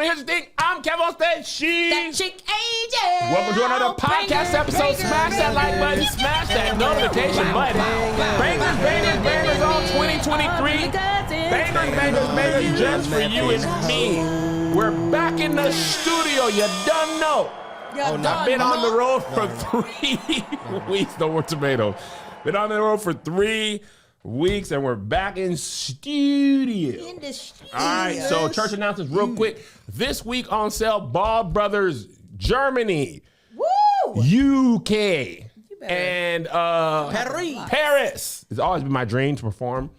gentlemen, here's the thing. I'm Kevin on stage. She's that chick Angel. Welcome to another podcast episode. Smash that like button. Smash that notification button. Bangers on 2023. Bangers just for you and me. We're back in the studio. You done know. I've been on the road for 3 weeks. No more tomatoes. Been on the road for 3 weeks, and we're back in studio. All right, so church announcements real quick. This week on sale, Ball Brothers, Germany, UK, and Paris. It's always been my dream to perform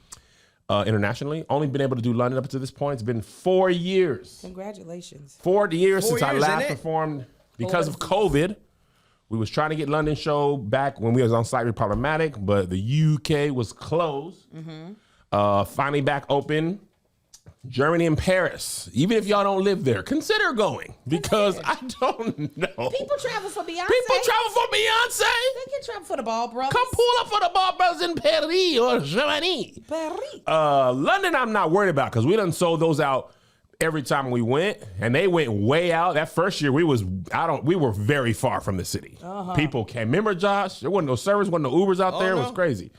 internationally. Only been able to do London up to this point. It's been 4 years. Congratulations. 4 years since I last performed because of COVID. We was trying to get London show back when we was on slightly problematic, but the UK was closed. Finally back open. Germany and Paris. Even if y'all don't live there, consider going because I don't know. People travel for Beyonce. They can travel for the Ball Brothers. Come pull up for the Ball Brothers in Paris or Germany. London, I'm not worried about because we done sold those out every time we went, and they went way out. That first year, we were very far from the city. People came. Remember, Josh? There wasn't no service, wasn't no Ubers out there. No. It was crazy.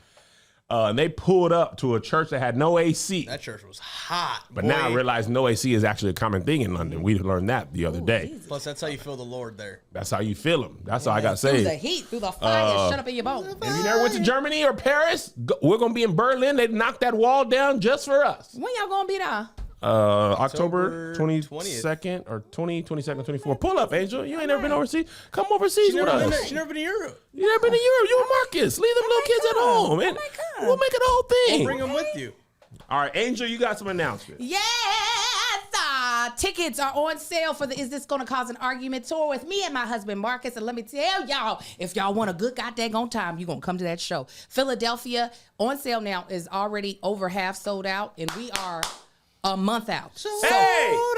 And they pulled up to a church that had no AC. That church was hot. But now I realize no AC is actually a common thing in London. We learned that the other day. Jesus. Plus, that's how you feel the Lord there. That's how you feel him. That's all I got to say. Through the heat, through the fire, shut up in your bones. If you never went to Germany or Paris, we're going to be in Berlin. They knocked that wall down just for us. When y'all going to be there? October 22nd or 22nd, 24th. Pull up, Angel. You ain't never been overseas. Come overseas with us. She's never been to Europe. You never been to Europe. You and Marcus. Leave them little kids at home. And we'll make it a whole thing. We'll bring them with you. All right, Angel, you got some announcements. Yes! Tickets are on sale for the Is This Gonna Cause an Argument tour with me and my husband Marcus. And let me tell y'all, if y'all want a good goddamn time, you're gonna come to that show. Philadelphia on sale now is already over half sold out, and we are a month out.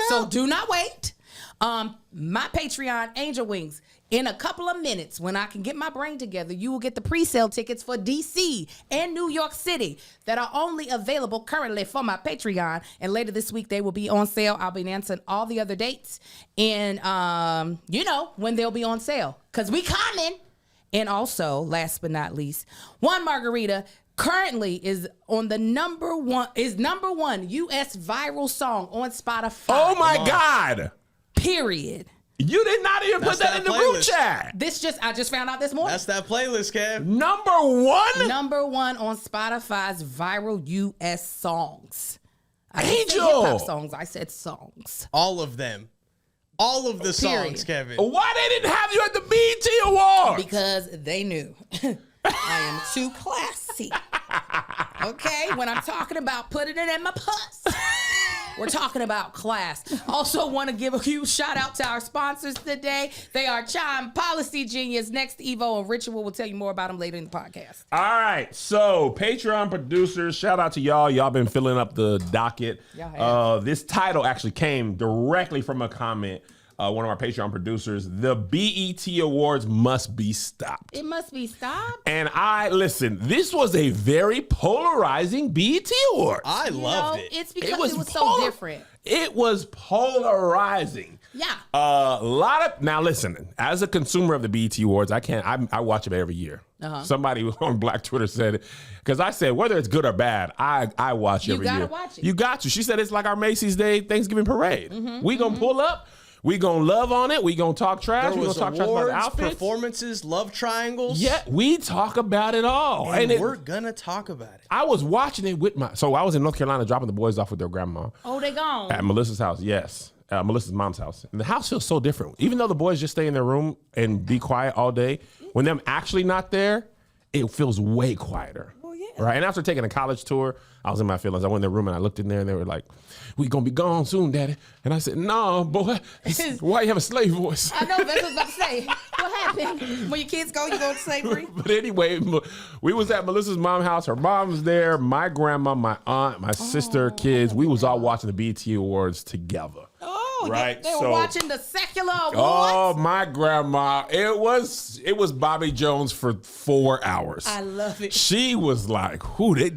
So do not wait. My Patreon, Angel Wings, in a couple of minutes, when I can get my brain together, you will get the pre-sale tickets for DC and New York City that are only available currently for my Patreon. And later this week, they will be on sale. I'll be announcing all the other dates and, when they'll be on sale. Because we coming. And also, last but not least, One Margarita currently is on the number one U.S. viral song on Spotify. Oh, my God. Period. You did not even put that in the group chat. I just found out this morning. That's that playlist, Kev. Number one? Number one on Spotify's viral U.S. songs. I didn't say Angel. hip-hop songs. I said songs. All of them. All of the songs, Kevin. Why they didn't have you at the BET Awards? Because they knew. I am too classy. Okay? When I'm talking about putting it in my puss, we're talking about class. Also want to give a huge shout out to our sponsors today. They are Chime, Policy Genius, Next Evo, and Ritual. We'll tell you more about them later in the podcast. All right. So Patreon producers, shout out to y'all. Y'all been filling up the docket. This title actually came directly from a comment. One of our Patreon producers, the BET Awards must be stopped. It must be stopped. And listen, this was a very polarizing BET Awards. I loved it. It's because it was so different. It was polarizing. Yeah. Now listen, as a consumer of the BET Awards, I watch them every year. Somebody on Black Twitter said, because I said, whether it's good or bad, I watch every year. You gotta watch it. You got to. She said it's like our Macy's Day Thanksgiving parade. We gonna pull up. We gonna love on it. We gonna talk trash. We gonna talk trash about the outfits, performances, love triangles. Yeah, we talk about it all, and we're gonna talk about it. I was watching it with I was in North Carolina dropping the boys off with their grandma. Oh, they gone at Melissa's house. Yes, Melissa's mom's house. And the house feels so different. Even though the boys just stay in their room and be quiet all day, when them actually not there, it feels way quieter. Well, yeah. Right. And after taking a college tour, I was in my feelings. I went in their room and I looked in there and they were like, "We gonna be gone soon, Daddy." And I said, "No, boy. Why you have a slave voice?" I know, that's what I was about to say. What happened? When your kids go, you go to slavery? But anyway, we was at Melissa's mom's house. Her mom was there. My grandma, my aunt, my sister, kids. We was all watching the BET Awards together. right? They were watching the secular awards. Oh, my grandma. It was Bobby Jones for 4 hours. I love it. She was like, "Who they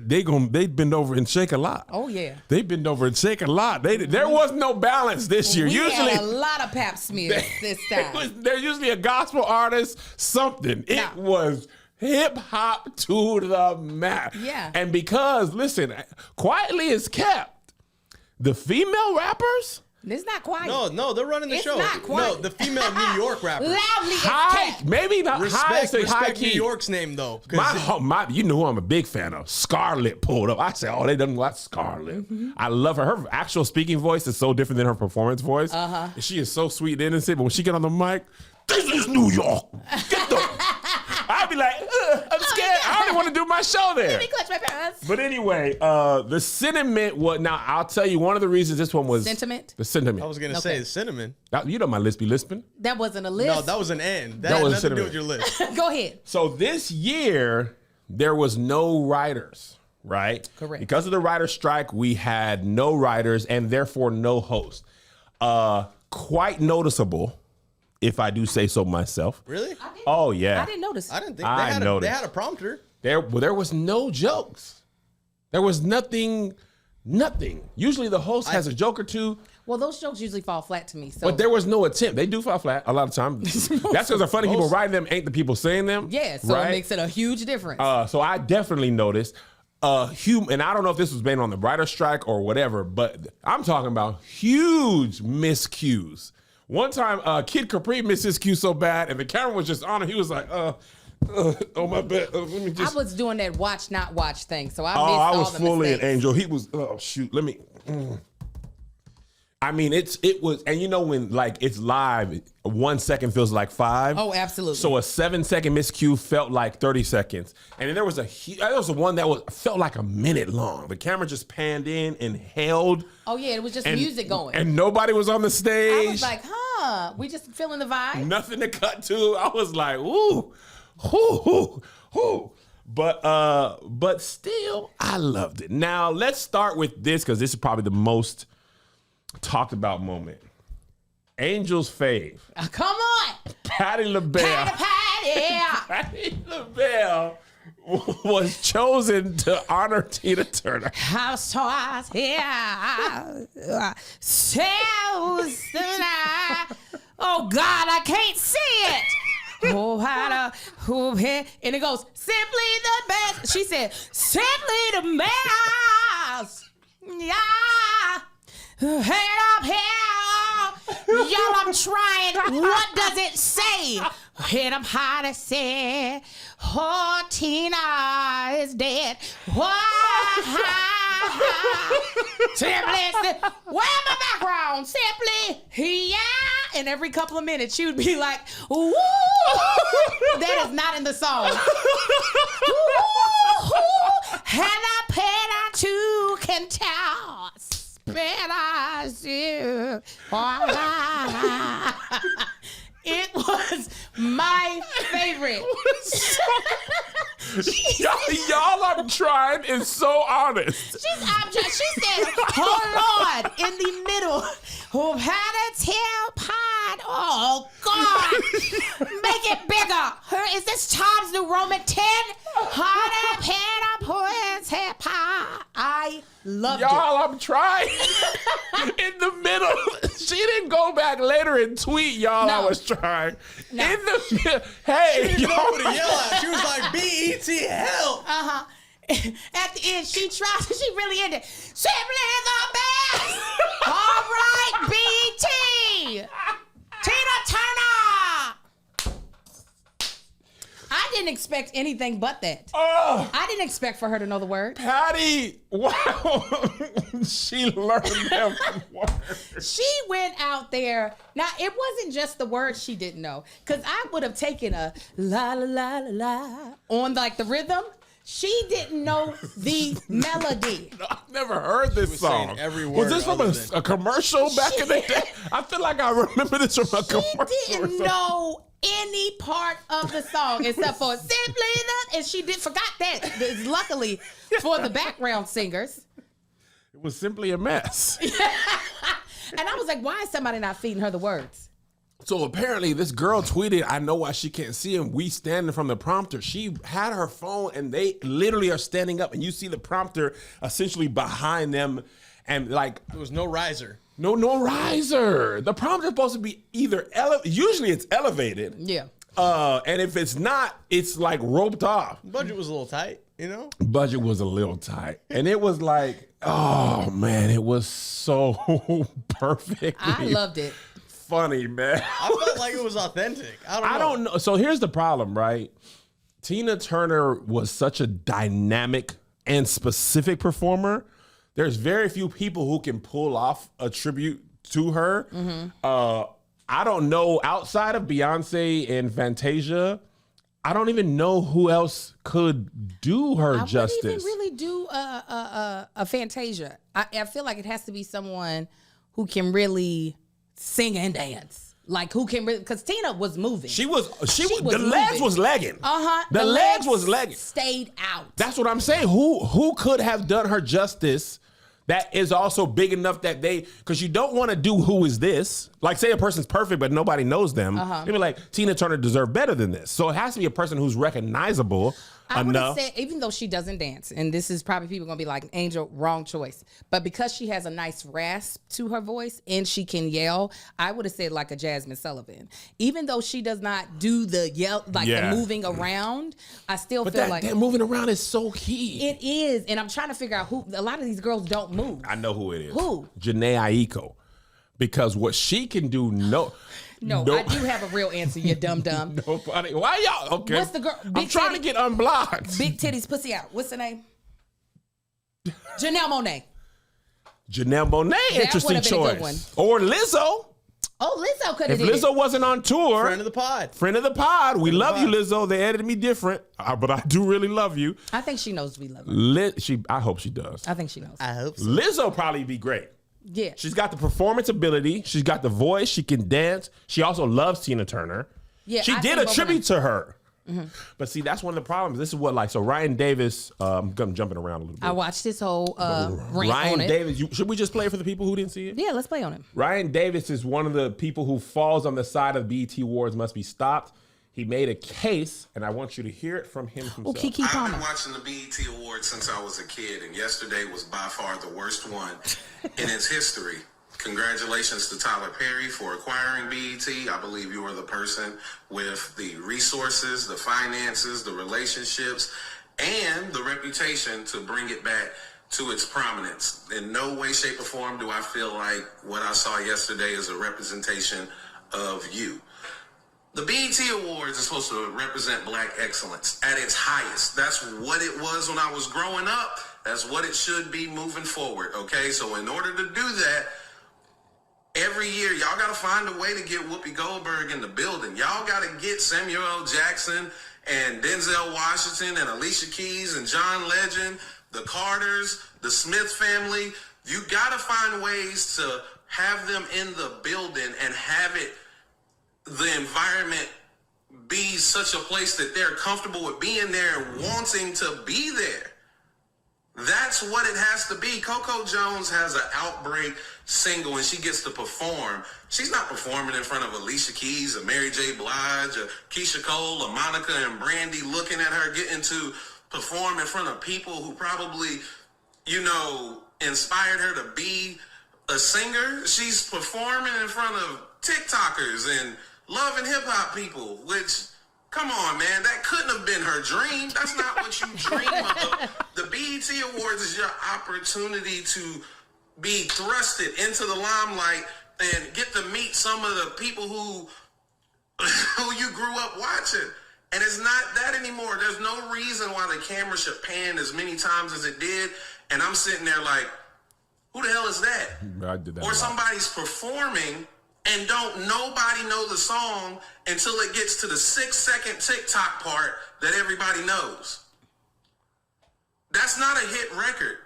bend over and shake a lot." Oh yeah. They bend over and shake a lot. There was no balance this year. We Usually had a lot of pap smears this time. they're usually a gospel artist, something. It was hip hop to the max. Yeah. And because, listen, quietly is kept. The female rappers, It's not quiet. No, they're running the It's show. not quiet. No, the female New York rappers. Loudly as high, cat. maybe not high, say high Respect New key. York's name though. 'Cause You know who I'm a big fan of. Scarlett pulled up. I said, "Oh, they done watch Scarlett." I love her. Her actual speaking voice is so different than her performance voice. She is so sweet and innocent, but when she get on the mic, this is New York. Get the. I'd be like, I'm scared. I already want to do my show there. Let me clutch my pants. But anyway, the sentiment. Now I'll tell you one of the reasons this one was Sentiment? The sentiment. I was gonna say cinnamon. You know my list be lisping. That wasn't a list. No, that was an N. That That had was nothing to do cinnamon. with your list. Go ahead. So this year there was no writers, right? Correct. Because of the writer's strike, we had no writers and therefore no host. Quite noticeable, if I do say so myself. Really? Oh yeah. I didn't notice. I didn't think I they noticed. had a prompter. There was no jokes. There was nothing. Usually the host has a joke or two. Well, those jokes usually fall flat to me. So But there was no attempt. They do fall flat a lot of times. That's because the funny people writing them ain't the people saying them. yeah, so right? it makes it a huge difference. So I definitely noticed and I don't know if this was based on the writer's strike or whatever, but I'm talking about huge miscues. One time, Kid Capri missed his cue so bad, and the camera was just on him. He was like, oh my bad. Let me just. I was doing that watch not watch thing, so I missed I all was the fully mistakes. an angel. He was. Oh shoot. Let me. I mean, it was, and you know when like it's live, 1 second feels like 5. Oh, absolutely. So a 7-second miscue felt like 30 seconds, and then there was one that felt like a minute long. The camera just panned in and held. Oh yeah, it was just music going. and nobody was on the stage. I was like, we just feeling the vibe. Nothing to cut to. I was like, ooh, hoo, hoo, hoo. But still, I loved it. Now let's start with this because this is probably the most talked about moment. Angel's fave. Come on, Patti LaBelle. Patti LaBelle was chosen to honor Tina Turner. how so I oh God, I can't see it. And it goes, simply the best. She said, simply the best. Yeah. Head up here. Y'all, I'm trying. What does it say? Head up high to say, oh, Tina is dead. Simply, where's my background? Simply, yeah. And every couple of minutes, she would be like, woo. That is not in the song. And I paid to can tell. It was my favorite. Y'all, I'm trying is so honest. She said, "Oh Lord," in the middle. Who had a tail pod? Oh God! Make it bigger. Is this Times New Roman 10? I loved it. Y'all, I'm trying. In the middle. She didn't go back later and tweet, y'all, No. I was trying. No. In the middle. Hey, She didn't know y'all. who to yell at. She was like, BET, help. At the end, she really ended. Simply the best. All right, BT. Tina Turner. I didn't expect anything but that. Oh, I didn't expect for her to know the word. Patty. Wow. She learned them words. She went out there. Now, it wasn't just the words she didn't know. Because I would have taken a la la la la la on like the rhythm. She didn't know the melody. I've never heard this song. saying every Was word this from other than- a commercial back in the day? I feel like I remember this from a commercial. She or didn't something. know any part of the song except for simply that, and she forgot that. Luckily for the background singers. It was simply a mess. And I was like, why is somebody not feeding her the words? So apparently this girl tweeted, I know why she can't see him. We standing from the prompter. She had her phone and they literally are standing up and you see the prompter essentially behind them and like. There was no riser. No riser. The prompter is supposed to be either, usually it's elevated. Yeah. And if it's not, it's like roped off. Budget was a little tight, you know? Budget was a little tight. And it was like, oh man, it was so perfect. I loved it. Funny, man. I felt like it was authentic. I don't know. So here's the problem, right? Tina Turner was such a dynamic and specific performer. There's very few people who can pull off a tribute to her. I don't know, outside of Beyonce and Fantasia, I don't even know who else could do her justice. I wouldn't even really do a Fantasia. I feel like it has to be someone who can really sing and dance. Like who can really, because Tina was moving. She was the moving. legs was legging. The legs was legging. Stayed out. That's what I'm saying. Who could have done her justice that is also big enough that because you don't want to do who is this? Like say a person's perfect, but nobody knows them. You'd be like, Tina Turner deserved better than this. So it has to be a person who's recognizable I would have enough. said, even though she doesn't dance, and this is probably people gonna be like, Angel, wrong choice. But because she has a nice rasp to her voice and she can yell, I would have said like a Jasmine Sullivan. Even though she does not do the yell, like the moving around, I still feel like that moving around is so key. It is, and I'm trying to figure out who. A lot of these girls don't move. I know who it is. Who? Janae Aiko. Because what she can do, no, I do have a real answer, you dumb. Nobody. Why y'all? Okay. What's the girl? I'm trying to get unblocked. Big titties, pussy out. What's her name? Janelle Monáe. Janelle Monáe, interesting would've been a good one. choice. Or Lizzo. Oh, Lizzo could have If did Lizzo it. wasn't on tour. Friend of the pod. We love you, Lizzo. They edited me different, but I do really love you. I think she knows we love her. I hope she does. I think she knows. I hope so. Lizzo probably be great. Yeah. She's got the performance ability. She's got the voice. She can dance. She also loves Tina Turner. Yeah, she I did think a both tribute of to her. But see, that's one of the problems. This is what so Ryan Davis, I'm jumping around a little bit. I watched this whole rant Ryan on it. Davis, should we just play it for the people who didn't see it? Yeah, let's play on it. Ryan Davis is one of the people who falls on the side of BET Awards must be stopped. He made a case, and I want you to hear it from him himself. Oh, Kiki I've Palmer. been watching the BET Awards since I was a kid, and yesterday was by far the worst one in its history. Congratulations to Tyler Perry for acquiring BET. I believe you are the person with the resources, the finances, the relationships, and the reputation to bring it back to its prominence. In no way, shape, or form do I feel like what I saw yesterday is a representation of you. The BET Awards is supposed to represent Black excellence at its highest. That's what it was when I was growing up. That's what it should be moving forward, okay? So in order to do that, every year, y'all got to find a way to get Whoopi Goldberg in the building. Y'all got to get Samuel L. Jackson and Denzel Washington and Alicia Keys and John Legend, the Carters, the Smith family. You got to find ways to have them in the building and have the environment be such a place that they're comfortable with being there and wanting to be there. That's what it has to be. Coco Jones has an outbreak single and she gets to perform. She's not performing in front of Alicia Keys or Mary J. Blige or Keisha Cole or Monica and Brandy looking at her getting to perform in front of people who probably, inspired her to be a singer. She's performing in front of TikTokers and love and hip hop people, which, come on, man, that couldn't have been her dream. That's not what you dream of. The BET Awards is your opportunity to be thrusted into the limelight and get to meet some of the people who you grew up watching. And it's not that anymore. There's no reason why the camera should pan as many times as it did. And I'm sitting there like, who the hell is that? I did that. Or somebody's performing and nobody know the song until it gets to the 6-second TikTok part that everybody knows. That's not a hit record.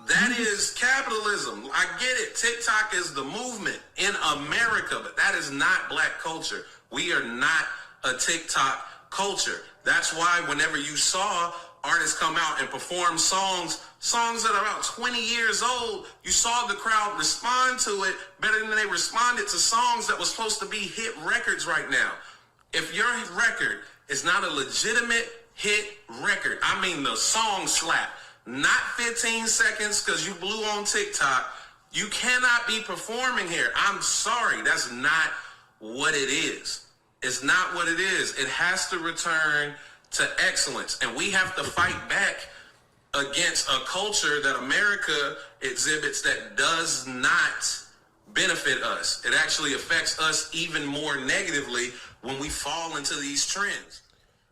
That is capitalism. I get it. TikTok is the movement in America, but that is not Black culture. We are not a TikTok culture. That's why whenever you saw artists come out and perform songs Songs that are about 20 years old, you saw the crowd respond to it better than they responded to songs that was supposed to be hit records right now. If your record is not a legitimate hit record, I mean the song slap, not 15 seconds because you blew on TikTok, you cannot be performing here. I'm sorry, that's not what it is. It's not what it is. It has to return to excellence, and we have to fight back against a culture that America exhibits that does not benefit us. It actually affects us even more negatively when we fall into these trends.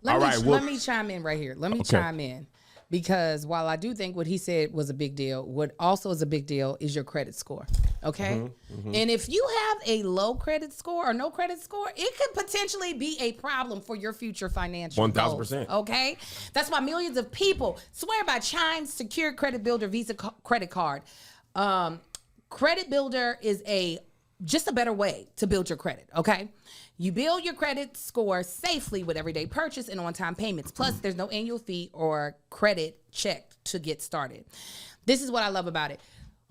Let me chime in right here. Let me chime in. Because while I do think what he said was a big deal, what also is a big deal is your credit score. Okay? And if you have a low credit score or no credit score, it could potentially be a problem for your future financial 1,000%. goals. Okay? That's why millions of people swear by Chime's Secure Credit Builder Visa credit card. Credit Builder is just a better way to build your credit. Okay? You build your credit score safely with everyday purchase and on-time payments. Plus, there's no annual fee or credit check to get started. This is what I love about it.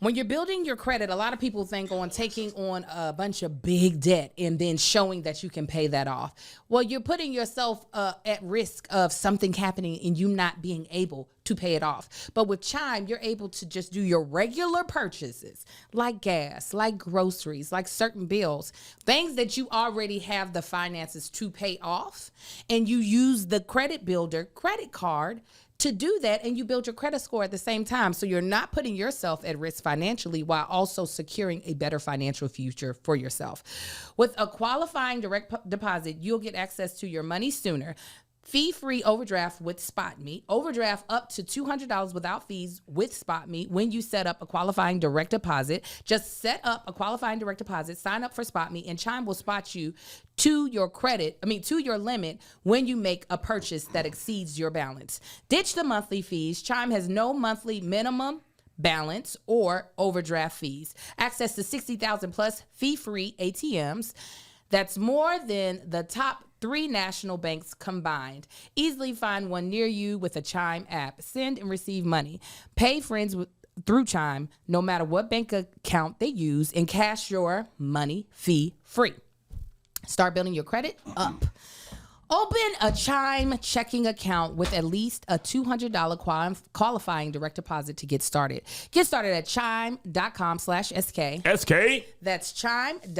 When you're building your credit, a lot of people think on taking on a bunch of big debt and then showing that you can pay that off. Well, you're putting yourself at risk of something happening and you not being able to pay it off. But with Chime, you're able to just do your regular purchases like gas, like groceries, like certain bills, things that you already have the finances to pay off. And you use the Credit Builder credit card to do that, and you build your credit score at the same time. So you're not putting yourself at risk financially while also securing a better financial future for yourself. With a qualifying direct deposit, you'll get access to your money sooner. Fee-free overdraft with SpotMe. Overdraft up to $200 without fees with SpotMe when you set up a qualifying direct deposit. Just set up a qualifying direct deposit, sign up for SpotMe, and Chime will spot you to your limit when you make a purchase that exceeds your balance. Ditch the monthly fees. Chime has no monthly minimum balance or overdraft fees. Access to 60,000 plus fee-free ATMs. That's more than the top 3 national banks combined. Easily find one near you with a Chime app. Send and receive money. Pay friends through Chime, no matter what bank account they use, and cash your money fee-free. Start building your credit up. Open a Chime checking account with at least a $200 qualifying direct deposit to get started. Get started at chime.com/SK. SK. That's chime.com/SK.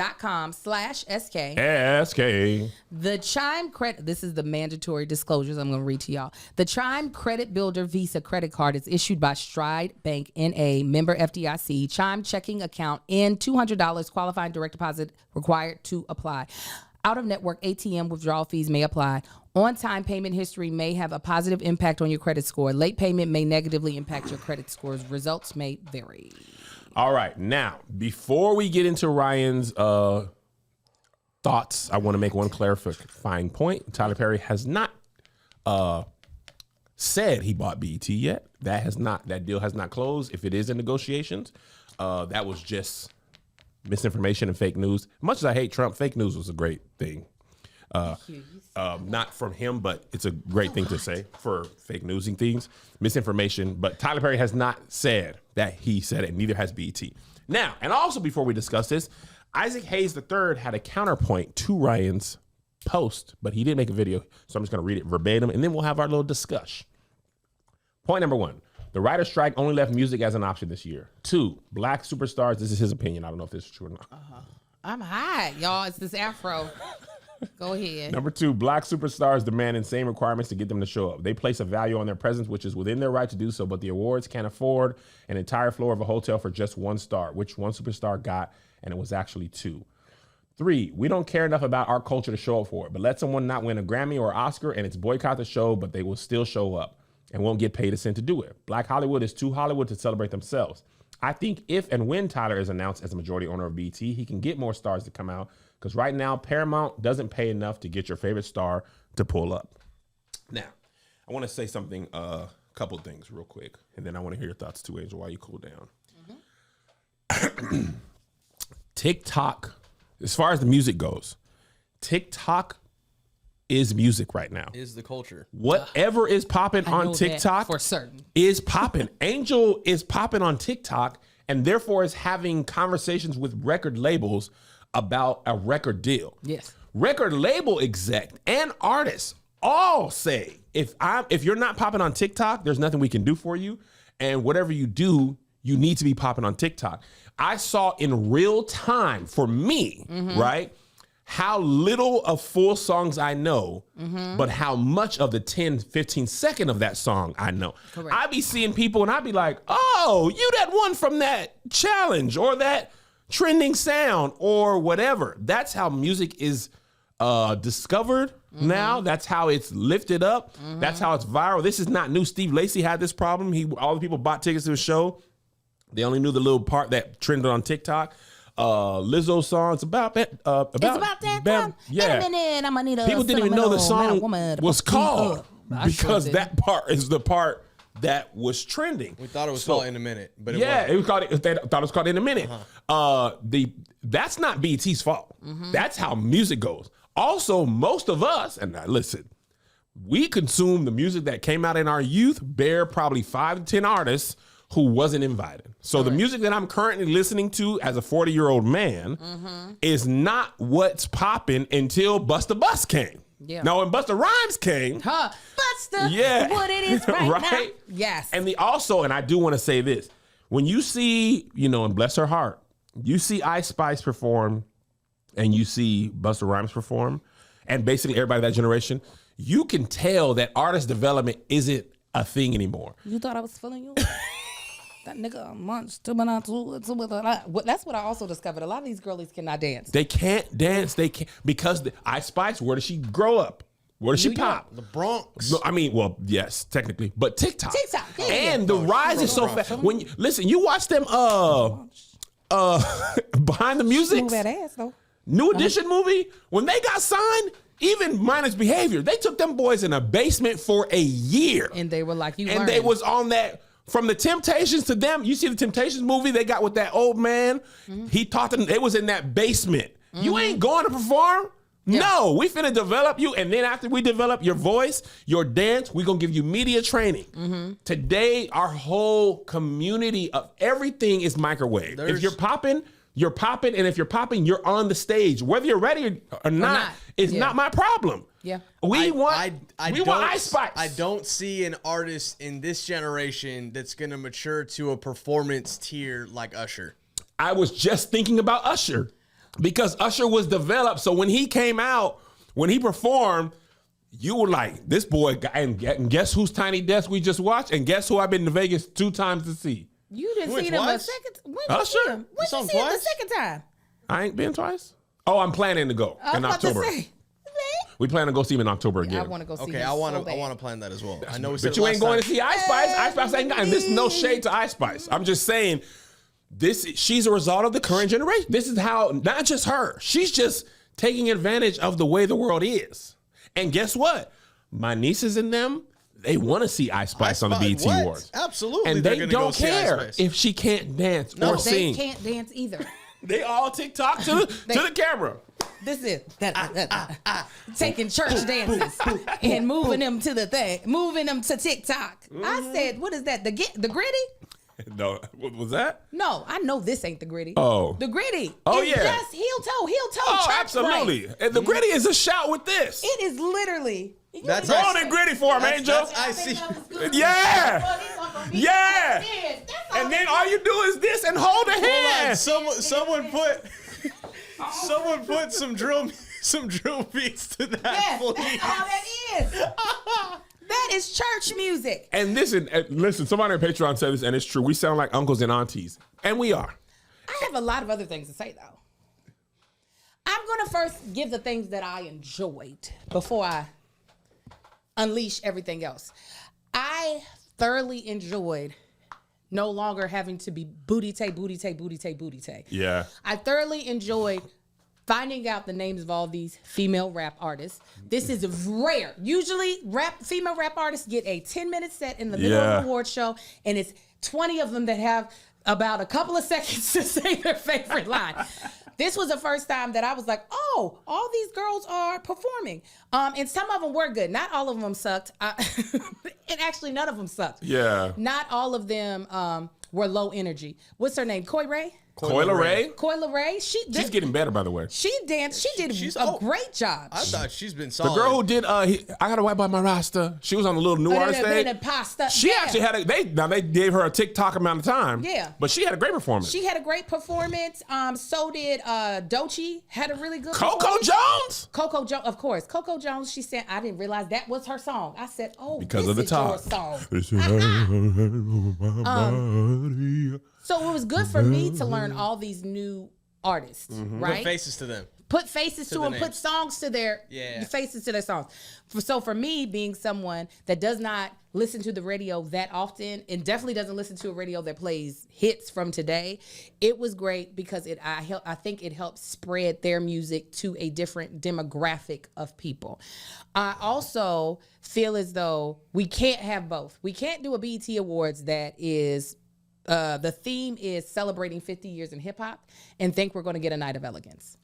SK. The Chime credit, this is the mandatory disclosures I'm going to read to y'all. The Chime Credit Builder Visa credit card is issued by Stride Bank N.A., member FDIC. Chime checking account and $200 qualifying direct deposit required to apply. Out-of-network ATM withdrawal fees may apply. On-time payment history may have a positive impact on your credit score. Late payment may negatively impact your credit scores. Results may vary. All right. Now, before we get into Ryan's thoughts, I want to make one clarifying point. Tyler Perry has not said he bought BET yet. That deal has not closed. If it is in negotiations, that was just misinformation and fake news. Much as I hate Trump, fake news was a great thing. Not from him, but it's a great thing to say for fake newsing things. Misinformation, but Tyler Perry has not said that he said it, neither has BET. Now, and also before we discuss this, Isaac Hayes III had a counterpoint to Ryan's post, but he didn't make a video, so I'm just going to read it verbatim, and then we'll have our little discussion. Point number 1. The writer's strike only left music as an option this year. 2, black superstars. This is his opinion. I don't know if this is true or not. I'm hot, y'all. It's this afro. Go ahead. Number 2, black superstars demand insane requirements to get them to show up. They place a value on their presence, which is within their right to do so, but the awards can't afford an entire floor of a hotel for just 1 star, which one superstar got, and it was actually 2. 3, we don't care enough about our culture to show up for it, but let someone not win a Grammy or Oscar and it's boycott the show, but they will still show up and won't get paid a cent to do it. Black Hollywood is too Hollywood to celebrate themselves. I think if and when Tyler is announced as the majority owner of BET, he can get more stars to come out, because right now Paramount doesn't pay enough to get your favorite star to pull up. Now, I want to say something, a couple things real quick, and then I want to hear your thoughts too, Angel, while you cool down. TikTok, as far as the music goes, TikTok is music right now. Is the culture. Whatever is popping I know on that TikTok for certain is popping. Angel is popping on TikTok and therefore is having conversations with record labels about a record deal. Yes. Record label exec and artists all say, if you're not popping on TikTok, there's nothing we can do for you. And whatever you do, you need to be popping on TikTok. I saw in real time for me, right, how little of full songs I know, but how much of the 10, 15 second of that song I know. Correct. I be seeing people and I be like, oh, you that one from that challenge or that trending sound or whatever. That's how music is discovered now. That's how it's lifted up. That's how it's viral. This is not new. Steve Lacy had this problem. All the people bought tickets to the show. They only knew the little part that trended on TikTok. Lizzo's song, it's about that. It's about that time. Yeah. In a minute, I'm gonna need a People didn't even know the song was called because sure that part is the part that was trending. We thought it was called In a Minute, but They thought it was called In a Minute. That's not BET's fault. That's how music goes. Also, most of us, and listen, we consume the music that came out in our youth, bear probably 5 to 10 artists who wasn't invited. So the music that I'm currently listening to as a 40-year-old man is not what's popping until Busta Bus came. Yeah. Now, when Busta Rhymes came, Busta, what it is right now. Yes. And and I do want to say this. When you see, and bless her heart, you see Ice Spice perform and you see Busta Rhymes perform, and basically everybody that generation, you can tell that artist development isn't a thing anymore. You thought I was feeling you? That nigga a monster, that's what I also discovered. A lot of these girlies cannot dance. They can't dance. They can't because Ice Spice. Where did she grow up? Where did she pop? The Bronx. No, I mean, well, yes, technically, but TikTok. Yeah. And the rise is so fast. When you watch them, behind the music, Move that ass though. New Edition movie, when they got signed, even minus behavior, they took them boys in a basement for a year, And they were like, and they was on that. From the Temptations to them, you see the Temptations movie they got with that old man. He taught them. They was in that basement. You ain't going to perform. Yeah. No, we finna develop you, and then after we develop your voice, your dance, we gonna give you media training. Today, our whole community of everything is microwave. If you're popping, you're popping, and if you're popping, you're on the stage. Whether you're ready or not is not my problem. Yeah, we want Ice Spice. I don't see an artist in this generation that's gonna mature to a performance tier like Usher. I was just thinking about Usher. Because Usher was developed, so when he came out, when he performed, you were like, this boy, and guess whose Tiny Desk we just watched? And guess who I've been to Vegas 2 times to see? You didn't see him a second. When did you Usher. see him? When did you see him the second time? I ain't been twice. Oh, I'm planning to go in October. We plan to go see him in October again. I want to go see him. Okay, I want to plan that as well. I know we said but you ain't going to see Ice Spice. Ice Spice ain't got. And there's no shade to Ice Spice. I'm just saying. She's a result of the current generation. This is how, not just her, she's just taking advantage of the way the world is. And guess what? My nieces and them, they want to see Ice Spice on the BET Awards. Absolutely. And they don't care if she can't dance or sing. They can't dance either. They all TikTok to the camera. This is taking church dances and moving them to the thing, moving them to TikTok. I said, what is that? The gritty? No, what was that? No, I know this ain't the gritty. Oh. The gritty. Oh, it's yeah. just heel toe. Oh, church absolutely. break. And the gritty is a shout with this. It is literally. That's Go on and gritty for him, Angel. I see. Yeah. Yeah. And then all you do is this and hold a hand. Someone put some drum beats to that. Yes, please. that's all that is. That is church music. And listen, somebody on Patreon said this, and it's true. We sound like uncles and aunties, and we are. I have a lot of other things to say, though. I'm going to first give the things that I enjoyed before I unleash everything else. I thoroughly enjoyed no longer having to be booty tay. Yeah. I thoroughly enjoyed finding out the names of all these female rap artists. This is rare. Usually female rap artists get a 10-minute set in the middle of the award show, and it's 20 of them that have about a couple of seconds to say their favorite line. This was the first time that I was like, no, all these girls are performing. And some of them were good. Not all of them sucked. And actually, none of them sucked. Yeah. Not all of them were low energy. What's her name? Coy Ray? Coyle Ray? Coyle Ray? She's getting better, by the way. She danced. She did a great job. I thought she's been The solid. girl who did I Gotta Wipe Out My Roster, she was on the little new artist stage. She actually had they gave her a TikTok amount of time. Yeah. But she had a great performance. She had a great performance. So did Doechii, had a really good Coco performance. Jones? Coco Jones, of course. Coco Jones, she said, I didn't realize that was her song. I said, Because this of the is top. your song. So it was good for me to learn all these new artists, right? Put faces to them. Put faces to them, the put names. songs to their faces to their songs. So for me, being someone that does not listen to the radio that often and definitely doesn't listen to a radio that plays hits from today, it was great because I think it helped spread their music to a different demographic of people. I also feel as though we can't have both. We can't do a BET Awards that is the theme is celebrating 50 years in hip hop and think we're going to get a night of elegance.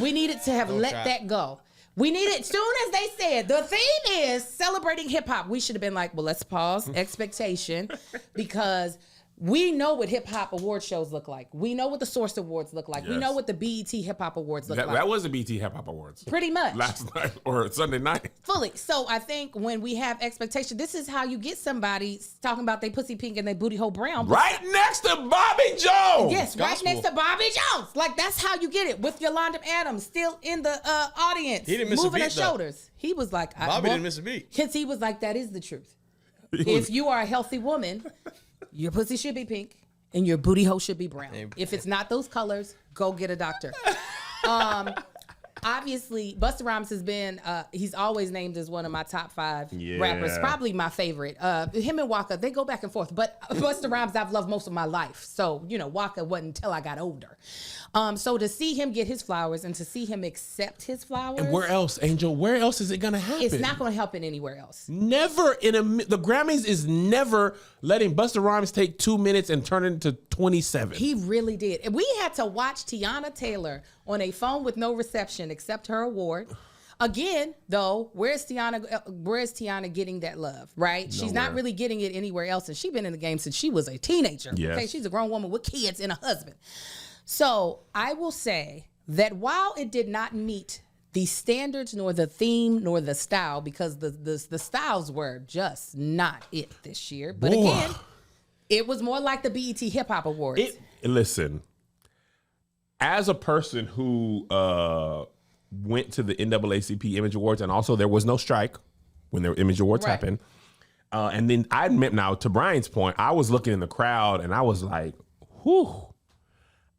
We needed to have let that go. We needed, soon as they said the theme is celebrating hip hop, we should have been like, well, let's pause expectation because we know what hip hop award shows look like. We know what the Source Awards look like. We know what the BET Hip Hop Awards look like. That was the BT Hip Hop Awards. Pretty much. Last night or Sunday night. Fully. So I think when we have expectation, this is how you get somebody talking about they pussy pink and they booty hole brown. Right next to Bobby Jones. Yes, right next to Bobby Jones. Like, that's how you get it. With Yolanda Adams still in the audience. He didn't miss a moving beat, her though. shoulders. He was like, Bobby didn't miss a beat. Because he was like, that is the truth. If you are a healthy woman, your pussy should be pink and your booty hole should be brown. If it's not those colors, go get a doctor. Obviously, Busta Rhymes has been, he's always named as one of my top 5 rappers, probably my favorite. Him and Waka, they go back and forth, but Busta Rhymes I've loved most of my life. So, Waka wasn't until I got older. So to see him get his flowers and to see him accept his flowers. And where else, Angel? Where else is it going to happen? It's not going to happen anywhere else. Never the Grammys is never letting Busta Rhymes take 2 minutes and turn it into 27. He really did. We had to watch Tiana Taylor on a phone with no reception accept her award. Again, though, where's Tiana getting that love, right? She's not really getting it anywhere else. And she's been in the game since she was a teenager. Yes. Okay, she's a grown woman with kids and a husband. So I will say that while it did not meet the standards, nor the theme, nor the style, because the styles were just not it this year. But again, it was more like the BET Hip Hop Awards. Listen, as a person who went to the NAACP Image Awards, and also there was no strike when their Image Awards happened. And then I admit now, to Brian's point, I was looking in the crowd and I was like, whew,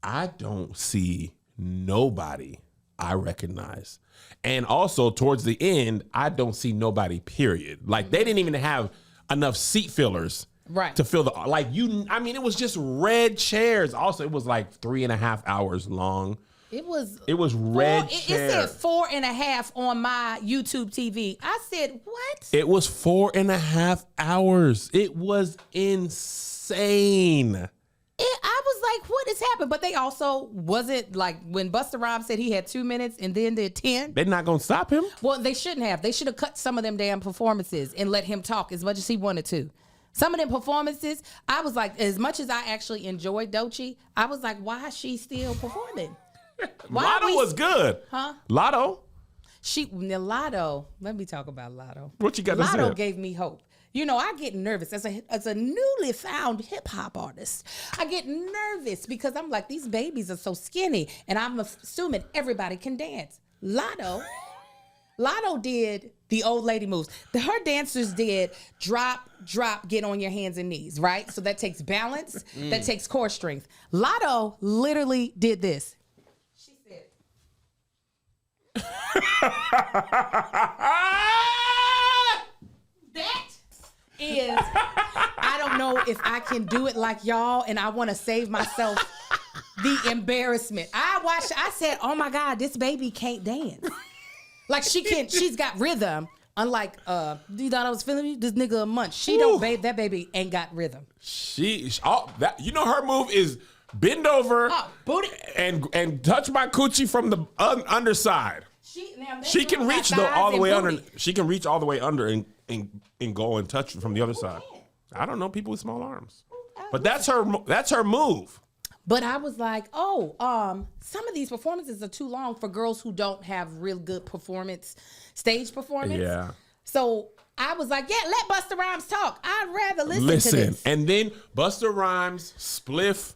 I don't see nobody I recognize. And also towards the end, I don't see nobody, period. Like they didn't even have enough seat fillers to fill it was just red chairs. Also, it was like 3.5 hours long. It was red chairs. It said 4.5 on my YouTube TV. I said, what? It was 4.5 hours. It was insane. I was like, what has happened? But they also wasn't like when Busta Rhymes said he had 2 minutes and then did 10. They're not going to stop him. Well, they shouldn't have. They should have cut some of them damn performances and let him talk as much as he wanted to. Some of them performances, I was like, as much as I actually enjoyed Doechii, I was like, why is she still performing? Lotto was good. Huh? Lotto? Lotto, let me talk about Lotto. What you got to say? Lotto gave me hope. I get nervous as a newly found hip hop artist. I get nervous because I'm like, these babies are so skinny, and I'm assuming everybody can dance. Lotto did the old lady moves. Her dancers did drop, get on your hands and knees, right? So that takes balance, that takes core strength. Lotto literally did this. She said, that is, I don't know if I can do it like y'all, and I want to save myself the embarrassment. I said, oh my God, this baby can't dance. Like she's got rhythm. Unlike, you thought I was feeling you? This nigga a munch. She don't, babe, that baby ain't got rhythm. Her move is bend over booty. and touch my coochie from the underside. She can reach though all the way under. She can reach all the way under and go and touch from the other side. I don't know, people with small arms, but that's her move. But I was like, some of these performances are too long for girls who don't have real good stage performance. Yeah. So I was like, yeah, let Busta Rhymes talk. I'd rather listen to this. And then Busta Rhymes Spliff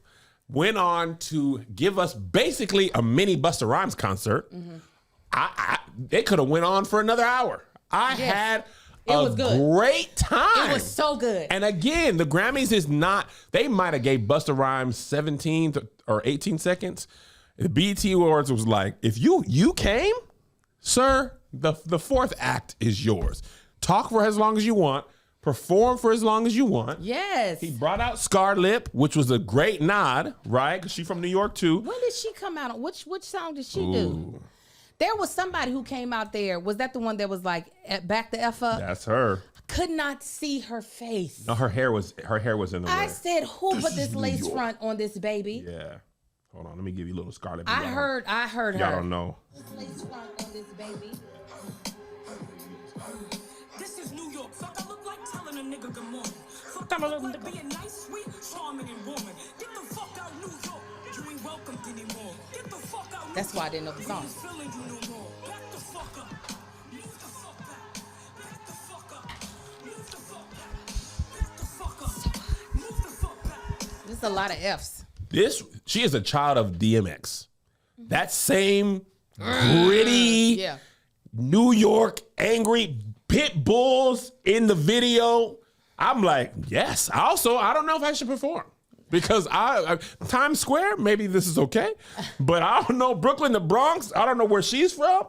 went on to give us basically a mini Busta Rhymes concert. Mm-hmm. They could have went on for another hour. I had a great time. It was so good. And again, the Grammys is not, they might have gave Busta Rhymes 17 or 18 seconds. The BET Awards was like, if you came, sir, the fourth act is yours. Talk for as long as you want. Perform for as long as you want. Yes. He brought out Scar Lip, which was a great nod, right? Because she's from New York too. When did she come out? Which song did she do? There was somebody who came out there. Was that the one that was like, back the F up? That's her. I could not see her face. No, her hair was in the way. I said, who put this lace front on this baby? Yeah. Hold on, let me give you a little Scar Lip. I heard her. Y'all don't know. This lace front on this baby. This is New York. Fuck, I look like telling a nigga good morning. Fuck, I look like being nice, sweet, charming, and warming. Get the fuck out, New York. You ain't welcomed anymore. Get the fuck out. That's why I didn't know the song. Feeling you no more. Back the fuck up. Move the fuck back. Back the fuck up. Move the fuck back. Back the fuck up. Move the fuck back. There's a lot of F's. She is a child of DMX. That same gritty New York angry pit bulls in the video. I'm like, yes. Also, I don't know if I should perform because I Times Square, maybe this is okay, but I don't know Brooklyn, the Bronx. I don't know where she's from,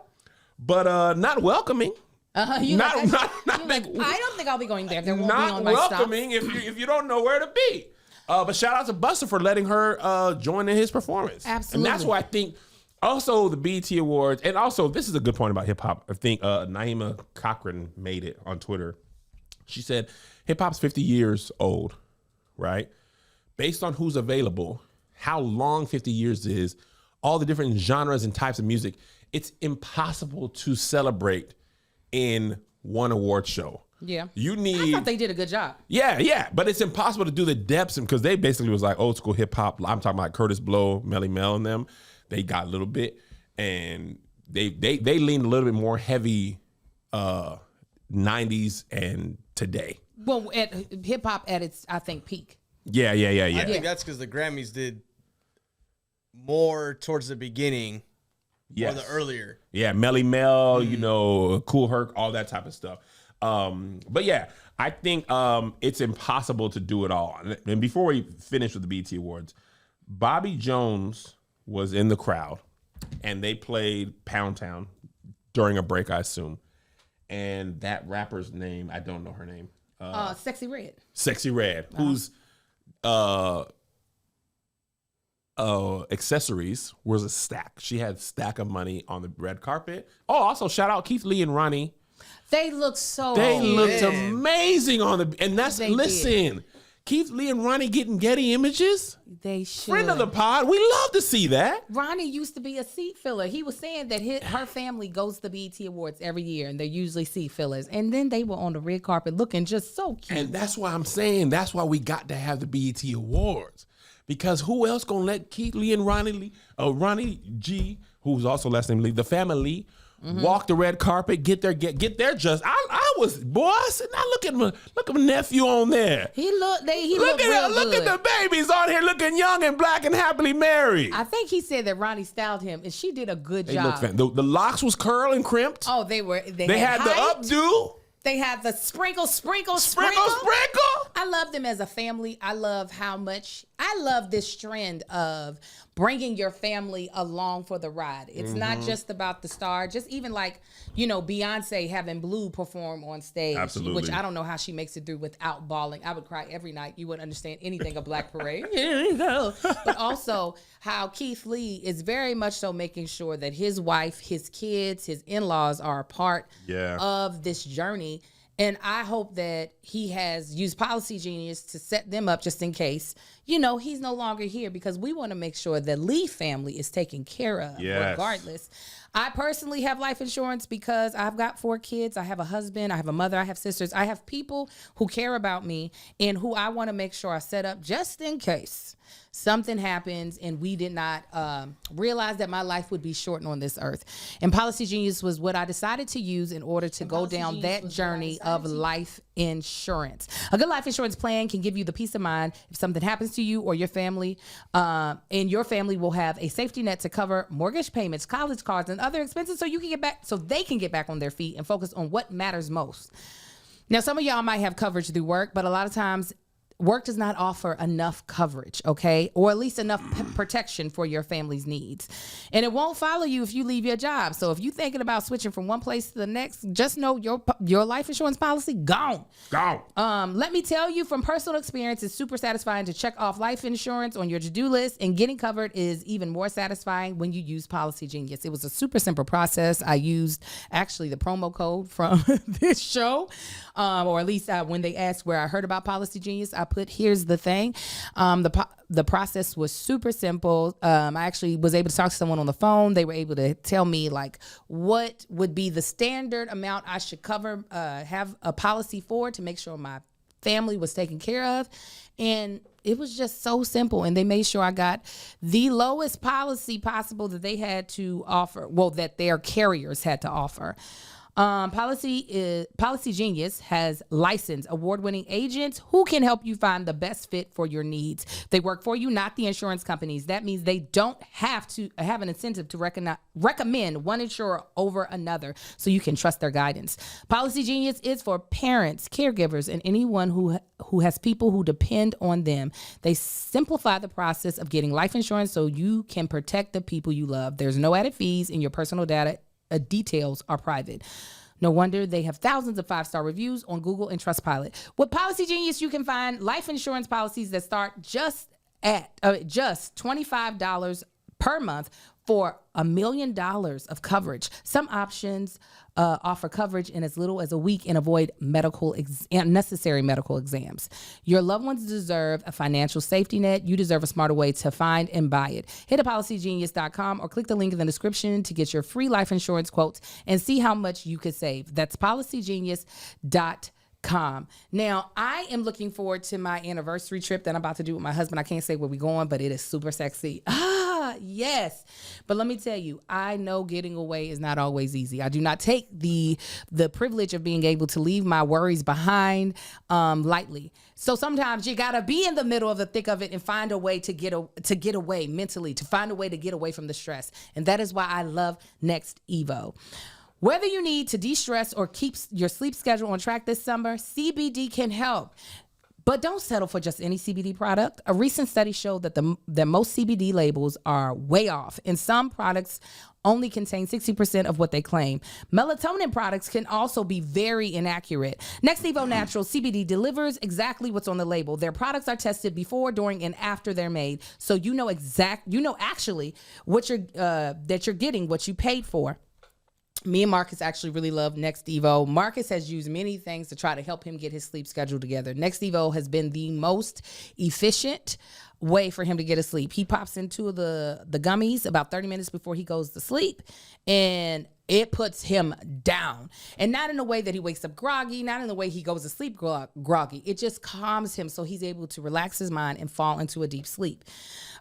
but not welcoming. I don't think I'll be going there. There won't be on my not welcoming if you don't know where to be. But shout out to Busta for letting her join in his performance. Absolutely. And that's why I think also the BET Awards, and also this is a good point about hip hop. I think Naima Cochran made it on Twitter. She said hip hop's 50 years old, right? Based on who's available, how long 50 years is, all the different genres and types of music, it's impossible to celebrate in one award show. Yeah. I thought they did a good job. Yeah. But it's impossible to do the depths because they basically was like old school hip hop. I'm talking about Curtis Blow, Melly Mel and them. They got a little bit and they leaned a little bit more heavy 90s and today. Well, at hip hop at its, I think, peak. Yeah. I think that's because the Grammys did more towards the beginning or the earlier. Yeah, Melly Mel, Cool Herc, all that type of stuff. But yeah, I think it's impossible to do it all. And before we finish with the BET Awards, Bobby Jones was in the crowd and they played Pound Town during a break, I assume. And that rapper's name, I don't know her name. Sexy Red. Sexy Red, whose accessories was a stack. She had a stack of money on the red carpet. Oh, also shout out Keith Lee and Ronnie. They looked looked amazing on the, and that's, listen, Keith Lee and Ronnie getting Getty Images. They should. Friend of the pod. We love to see that. Ronnie used to be a seat filler. He was saying that her family goes to the BET Awards every year, and they're usually seat fillers. And then they were on the red carpet looking just so cute. And that's why I'm saying, that's why we got to have the BET Awards. Because who else gonna let Keith Lee and Ronnie G, who's also last name Lee, the family, walk the red carpet, get their just. I was, boy, I said, now look at my nephew on there. He looked real good. Look at the babies on here looking young and black and happily married. I think he said that Ronnie styled him, and she did a good job. The locks was curl and crimped. Oh, they had the updo. They had the sprinkle. I love them as a family. I love this trend of bringing your family along for the ride. It's not just about the star. Just even like, Beyonce having Blue perform on stage. Absolutely. Which I don't know how she makes it through without bawling. I would cry every night. You wouldn't understand anything of Black Parade. Here we go. But also how Keith Lee is very much so making sure that his wife, his kids, his in-laws are a part of this journey. And I hope that he has used Policy Genius to set them up just in case, he's no longer here, because we want to make sure the Lee family is taken care of regardless. I personally have life insurance because I've got 4 kids. I have a husband. I have a mother. I have sisters. I have people who care about me and who I want to make sure are set up just in case something happens and we did not realize that my life would be shortened on this earth. And Policy Genius was what I decided to use in order to go down that journey of life insurance. A good life insurance plan can give you the peace of mind if something happens to you or your family, and your family will have a safety net to cover mortgage payments, college costs, and other expenses, so they can get back on their feet and focus on what matters most. Now, some of y'all might have coverage through work, but a lot of times work does not offer enough coverage, okay? Or at least enough protection for your family's needs. And it won't follow you if you leave your job. So if you're thinking about switching from one place to the next, just know your life insurance policy, gone. Let me tell you from personal experience, it's super satisfying to check off life insurance on your to-do list, and getting covered is even more satisfying when you use Policy Genius. It was a super simple process. I used actually the promo code from this show, or at least when they asked where I heard about Policy Genius, I put, here's the thing. The process was super simple. I actually was able to talk to someone on the phone. They were able to tell me like what would be the standard amount I should cover, have a policy for, to make sure my family was taken care of. And it was just so simple. And they made sure I got the lowest policy possible that they had to offer, that their carriers had to offer. Policy Genius has licensed award-winning agents who can help you find the best fit for your needs. They work for you, not the insurance companies. That means they don't have to have an incentive to recommend one insurer over another, so you can trust their guidance. Policy Genius is for parents, caregivers, and anyone who has people who depend on them. They simplify the process of getting life insurance so you can protect the people you love. There's no added fees, and your personal details are private. No wonder they have thousands of 5-star reviews on Google and Trustpilot. With Policy Genius, you can find life insurance policies that start just $25 per month for $1 million of coverage. Some options offer coverage in as little as a week and avoid unnecessary medical exams. Your loved ones deserve a financial safety net. You deserve a smarter way to find and buy it. Head to policygenius.com or click the link in the description to get your free life insurance quotes and see how much you could save. That's policygenius.com. Now, I am looking forward to my anniversary trip that I'm about to do with my husband. I can't say where we're going, but it is super sexy. Yes. But let me tell you, I know getting away is not always easy. I do not take the privilege of being able to leave my worries behind lightly. So sometimes you got to be in the middle of the thick of it and find a way to get away mentally, to find a way to get away from the stress. And that is why I love Next Evo. Whether you need to de-stress or keep your sleep schedule on track this summer, CBD can help. But don't settle for just any CBD product. A recent study showed that most CBD labels are way off, and some products only contain 60% of what they claim. Melatonin products can also be very inaccurate. Next Evo Natural CBD delivers exactly what's on the label. Their products are tested before, during, and after they're made, so you know actually what that you're getting what you paid for. Me and Marcus actually really love Next Evo. Marcus has used many things to try to help him get his sleep schedule together. Next Evo has been the most efficient way for him to get asleep. He pops into the gummies about 30 minutes before he goes to sleep, and it puts him down. And not in a way that he wakes up groggy, not in the way he goes to sleep groggy. It just calms him so he's able to relax his mind and fall into a deep sleep.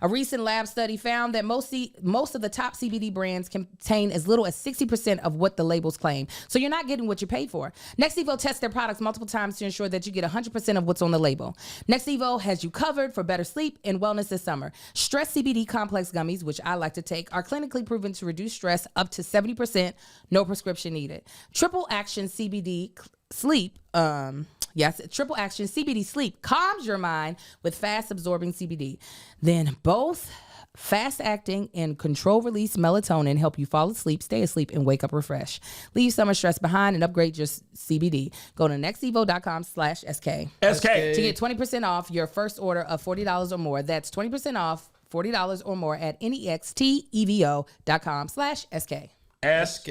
A recent lab study found that most of the top CBD brands contain as little as 60% of what the labels claim. So you're not getting what you paid for. Next Evo tests their products multiple times to ensure that you get 100% of what's on the label. Next Evo has you covered for better sleep and wellness this summer. Stress CBD complex gummies, which I like to take, are clinically proven to reduce stress up to 70%, no prescription needed. Triple Action CBD Sleep, Triple Action CBD Sleep calms your mind with fast absorbing CBD. Then both fast acting and control release melatonin help you fall asleep, stay asleep, and wake up refreshed. Leave summer stress behind and upgrade your CBD. Go to nextevo.com/SK to get 20% off your first order of $40 or more. That's 20% off $40 or more at nextevo.com/SK. SK.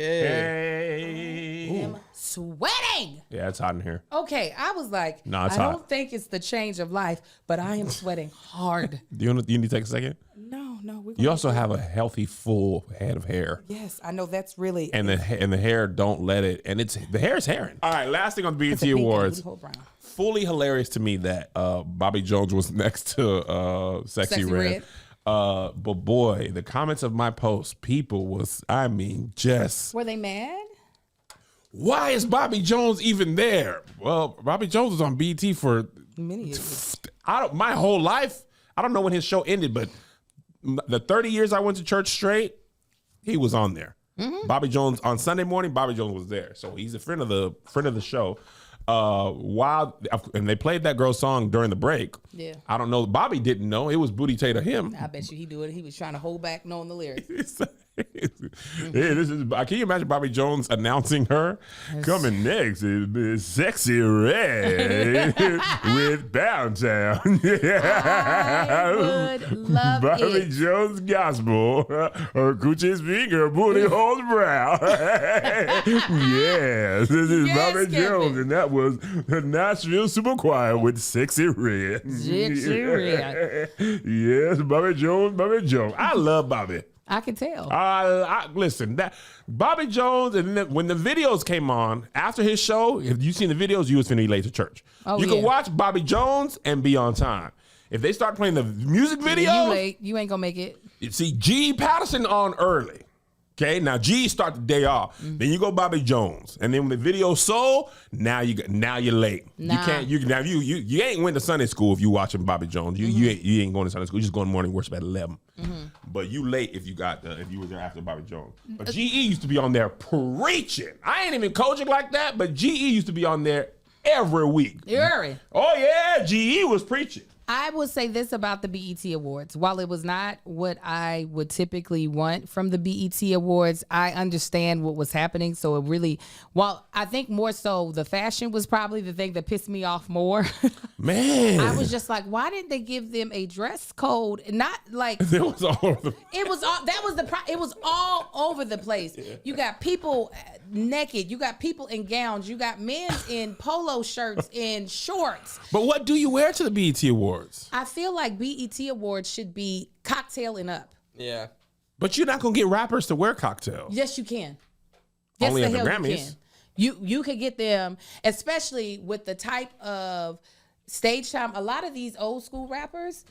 am sweating. Yeah, it's hot in here. Okay, I was like, No, it's I hot. don't think it's the change of life, but I am sweating hard. Do you need to take a second? No, we're You also have a healthy, full head of hair. Yes, I know that's really. And the hair, don't let it. And the hair is hairing. All right, last thing on the It's BET a pink and Awards. beautiful brown. Fully hilarious to me that Bobby Jones was next to Sexy Red. But boy, the comments of my post, people was, just. Were they mad? Why is Bobby Jones even there? Well, Bobby Jones was on BET for Many years. my whole life. I don't know when his show ended, but the 30 years I went to church straight, he was on there. Mm-hmm. Bobby Jones on Sunday morning. Bobby Jones was there, so he's a friend of the show. And they played that girl's song during the break. Yeah. I don't know. Bobby didn't know it was Booty Tay to him. I bet you he do it. He was trying to hold back knowing the lyrics. Yeah, this is. Can you imagine Bobby Jones announcing her? Coming next is Sexy Red with Downtown. I would love Bobby it. Jones gospel. Her coochie's finger, booty holes brow. Yes, this is Yes, Bobby Kevin. Jones, and that was the Nashville Super Choir with Sexy Red. Sexy Red. Yes, Bobby Jones. I love Bobby. I can tell. Listen, that Bobby Jones, and then when the videos came on after his show, if you seen the videos, you was finna be late to church. Oh, you yeah. can watch Bobby Jones and be on time. If they start playing the music You video, late. You ain't gonna make it. you see G. Patterson on early. Okay, now G start the day off. Mm-hmm. Then you go Bobby Jones, and then when the video sold, now you're late. Nah. You ain't went to Sunday school if you watching Bobby Jones. Mm-hmm. You ain't going to Sunday school. You just going to morning worship at 11. But you late if you were there after Bobby Jones. But GE used to be on there preaching. I ain't even coaching like that, but GE used to be on there every week. Yuri. Oh yeah, GE was preaching. I will say this about the BET Awards. While it was not what I would typically want from the BET Awards, I understand what was happening. So it really, while I think more so the fashion was probably the thing that pissed me off more. Man, I was just like, why didn't they give them a dress code? Not like it was all over the. it was all it was all over the place. Yeah. You got people naked, you got people in gowns, you got men in polo shirts and shorts. But what do you wear to the BET Awards? I feel like BET Awards should be cocktail and up. Yeah. But you're not gonna get rappers to wear cocktails. Yes, you can. Yes, Only the at the hell Grammys. You could get them, especially with the type of stage time. A lot of these old school rappers,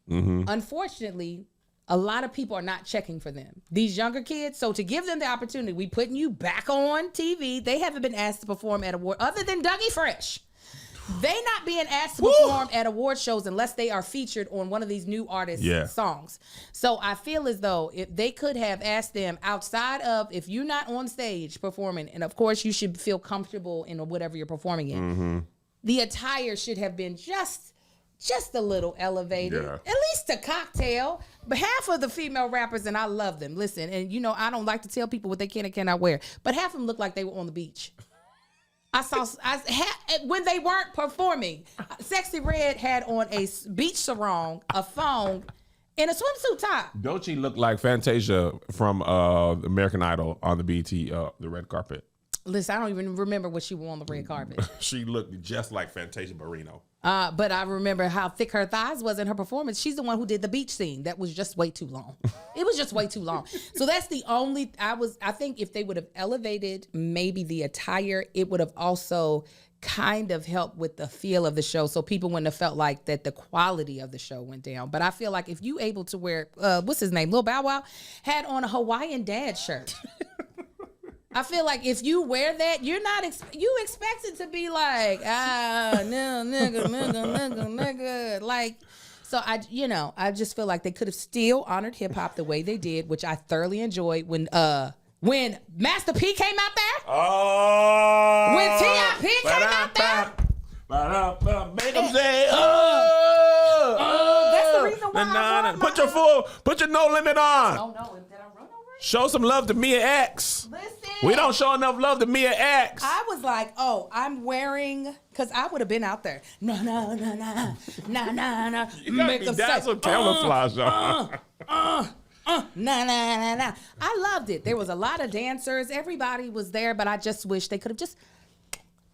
unfortunately, a lot of people are not checking for them. These younger kids. So to give them the opportunity, we putting you back on TV. They haven't been asked to perform at award other than Dougie Fresh. They not being asked to perform at award shows unless they are featured on one of these new artists' songs. So I feel as though if they could have asked them outside of, if you're not on stage performing, and of course you should feel comfortable in whatever you're performing in, the attire should have been just a little elevated. Yeah. At least a cocktail. But half of the female rappers, and I love them, listen, and you know, I don't like to tell people what they can and cannot wear, but half of them look like they were on the beach. When they weren't performing, Sexy Red had on a beach sarong, a thong, and a swimsuit top. Doechii looked like Fantasia from American Idol on the BET, the red carpet. Listen, I don't even remember what she wore on the red carpet. She looked just like Fantasia Barrino. But I remember how thick her thighs was in her performance. She's the one who did the beach scene. That was just way too long. It was just way too long. So that's the only, I think if they would have elevated maybe the attire, it would have also kind of helped with the feel of the show. So people wouldn't have felt like that the quality of the show went down. But I feel like if you able to wear, what's his name? Lil Bow Wow had on a Hawaiian dad shirt. I feel like if you wear that, you're not you expect it to be like, no, nigga. Like, so I just feel like they could have still honored hip hop the way they did, which I thoroughly enjoyed when Master P came out there. Oh, When T.I.P. came out there. Make them say, oh, that's the reason why I wrote put your no limit on. Oh no, did I run over it? Show some love to Mia X. Listen. We don't show enough love to Mia X. I was like, oh, I'm wearing, because I would have been out there. No. You got me. That's some camouflage on. Nah. I loved it. There was a lot of dancers. Everybody was there, but I just wish they could have just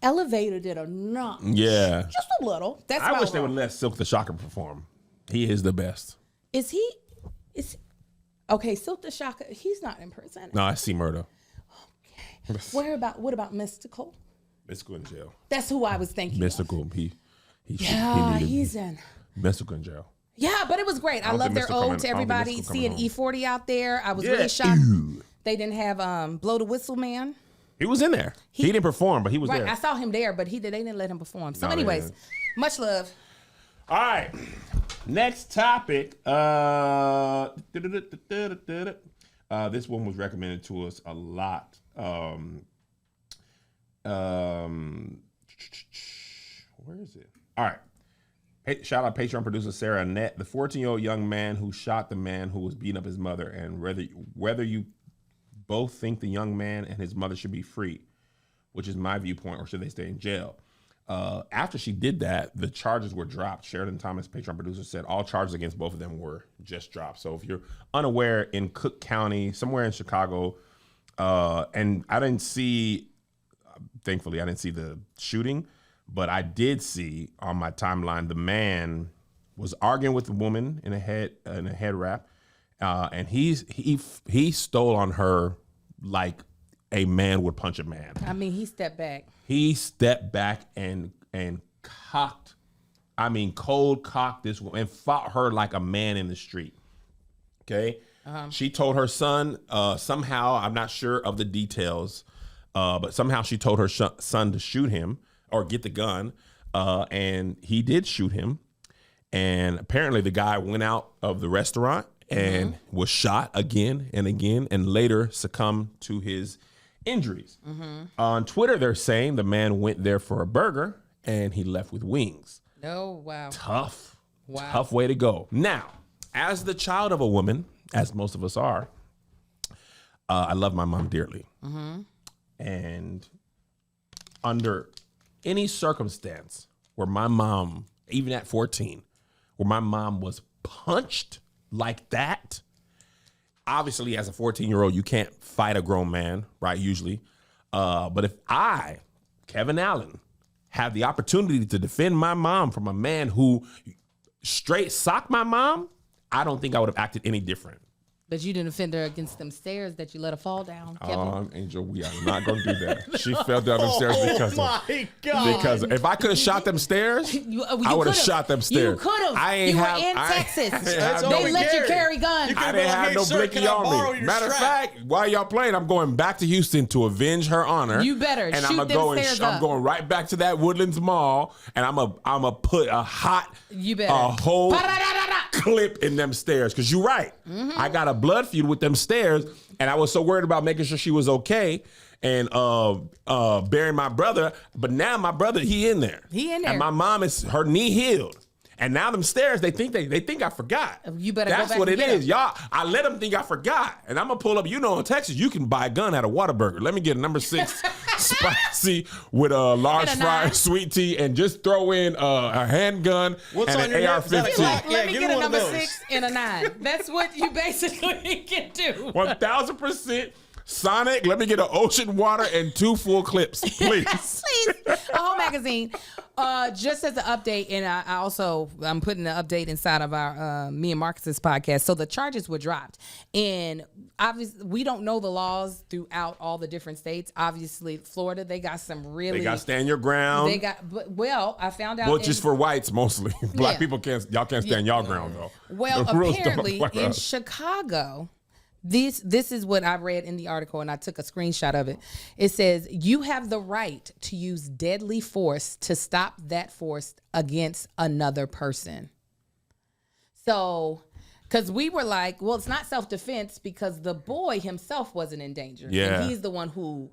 elevated it a notch. Yeah. Just a little. That's I my wish they would overall. let Silk the Shocker perform. He is the best. Is he? Okay, Silk the Shocker, he's not in person. No, I see Murder. What about Mystical? Mystical in jail. That's who I was thinking. Mystical. He He's in. Mystical in jail. Yeah, but it was great. I don't love think their Mystical ode to coming- I don't everybody. think Mystical Seeing coming E40 out there, I was Yeah. really shocked. Ew. They didn't have Blow the Whistle Man. He was in there. He didn't perform, but he was Right, there. I saw him there, but they didn't let him perform. So, No, they anyways, didn't. much love. All right. Next topic. This one was recommended to us a lot. Where is it? All right. Hey, shout out Patreon producer Sarah Annette, the 14-year-old young man who shot the man who was beating up his mother, and whether you both think the young man and his mother should be free, which is my viewpoint, or should they stay in jail. After she did that, the charges were dropped. Sheridan Thomas, Patreon producer, said all charges against both of them were just dropped. So if you're unaware, in Cook County, somewhere in Chicago, and I didn't see, thankfully, I didn't see the shooting, but I did see on my timeline the man was arguing with the woman in a head wrap, and he stole on her like a man would punch a man. I mean, he stepped back. He stepped back and cold cocked this woman and fought her like a man in the street. Okay. She told her son, somehow, I'm not sure of the details, but somehow she told her son to shoot him or get the gun. And he did shoot him. And apparently the guy went out of the restaurant and was shot again and again, and later succumbed to his injuries. On Twitter, they're saying the man went there for a burger and he left with wings. Oh, wow. Tough way to go. Now, as the child of a woman, as most of us are, I love my mom dearly. And under any circumstance where my mom, even at 14, where my mom was punched like that, obviously, as a 14-year-old, you can't fight a grown man, right, usually. But if I, Kevin Allen, have the opportunity to defend my mom from a man who straight socked my mom, I don't think I would have acted any different. But you didn't defend her against them stairs that you let her fall down, Kevin. Angel, we are not going to do that. She fell down them stairs because my God. because if I could have shot them stairs, I would have shot them stairs. You could have. I ain't You were have, in I- Texas. That's all They we let you cared. carry guns. You I could've didn't been like, have "Hey, no sir, blicky can I borrow on me. your Matter of strap?" fact, while y'all playing, I'm going back to Houston to avenge her honor. You better and shoot I'm them stairs I'm up. going right back to that Woodlands Mall, and I'm a put a hot, You better. a whole Pa-da-da-da-da. clip in them stairs. Because you're right, I got a blood feud with them stairs, and I was so worried about making sure she was okay and burying my brother. But now my brother, he in there. He in there. And my mom is her knee healed. And now them stairs, they think I forgot. You better go That's back what and it get is, y'all. I let them think I forgot, and I'm gonna pull up. You know, in Texas, you can buy a gun at a Whataburger. Let me get a number 6 spicy with a large And a fry, 9. sweet tea, and just throw in a handgun What's and on your an neck? Is that a AR-15. Glock? Let Yeah, me give get me a one of number those. 6 and a 9. That's what you basically can do. 1000% Sonic. Let me get an ocean water and 2 full clips, please. Please, a whole magazine. Just as an update, and I'm putting the update inside of our me and Marcus's podcast. So the charges were dropped, and obviously we don't know the laws throughout all the different states. Obviously, Florida, they got some really. They got stand your ground. They got, well, I found out. Well, just for whites mostly. Black Yeah. people can't stand y'all ground though. Well, The rules don't apparently apply to in us. Chicago, this is what I read in the article, and I took a screenshot of it. It says you have the right to use deadly force to stop that force against another person. So, because we were like, well, it's not self-defense because the boy himself wasn't in danger. Yeah. And he's the one who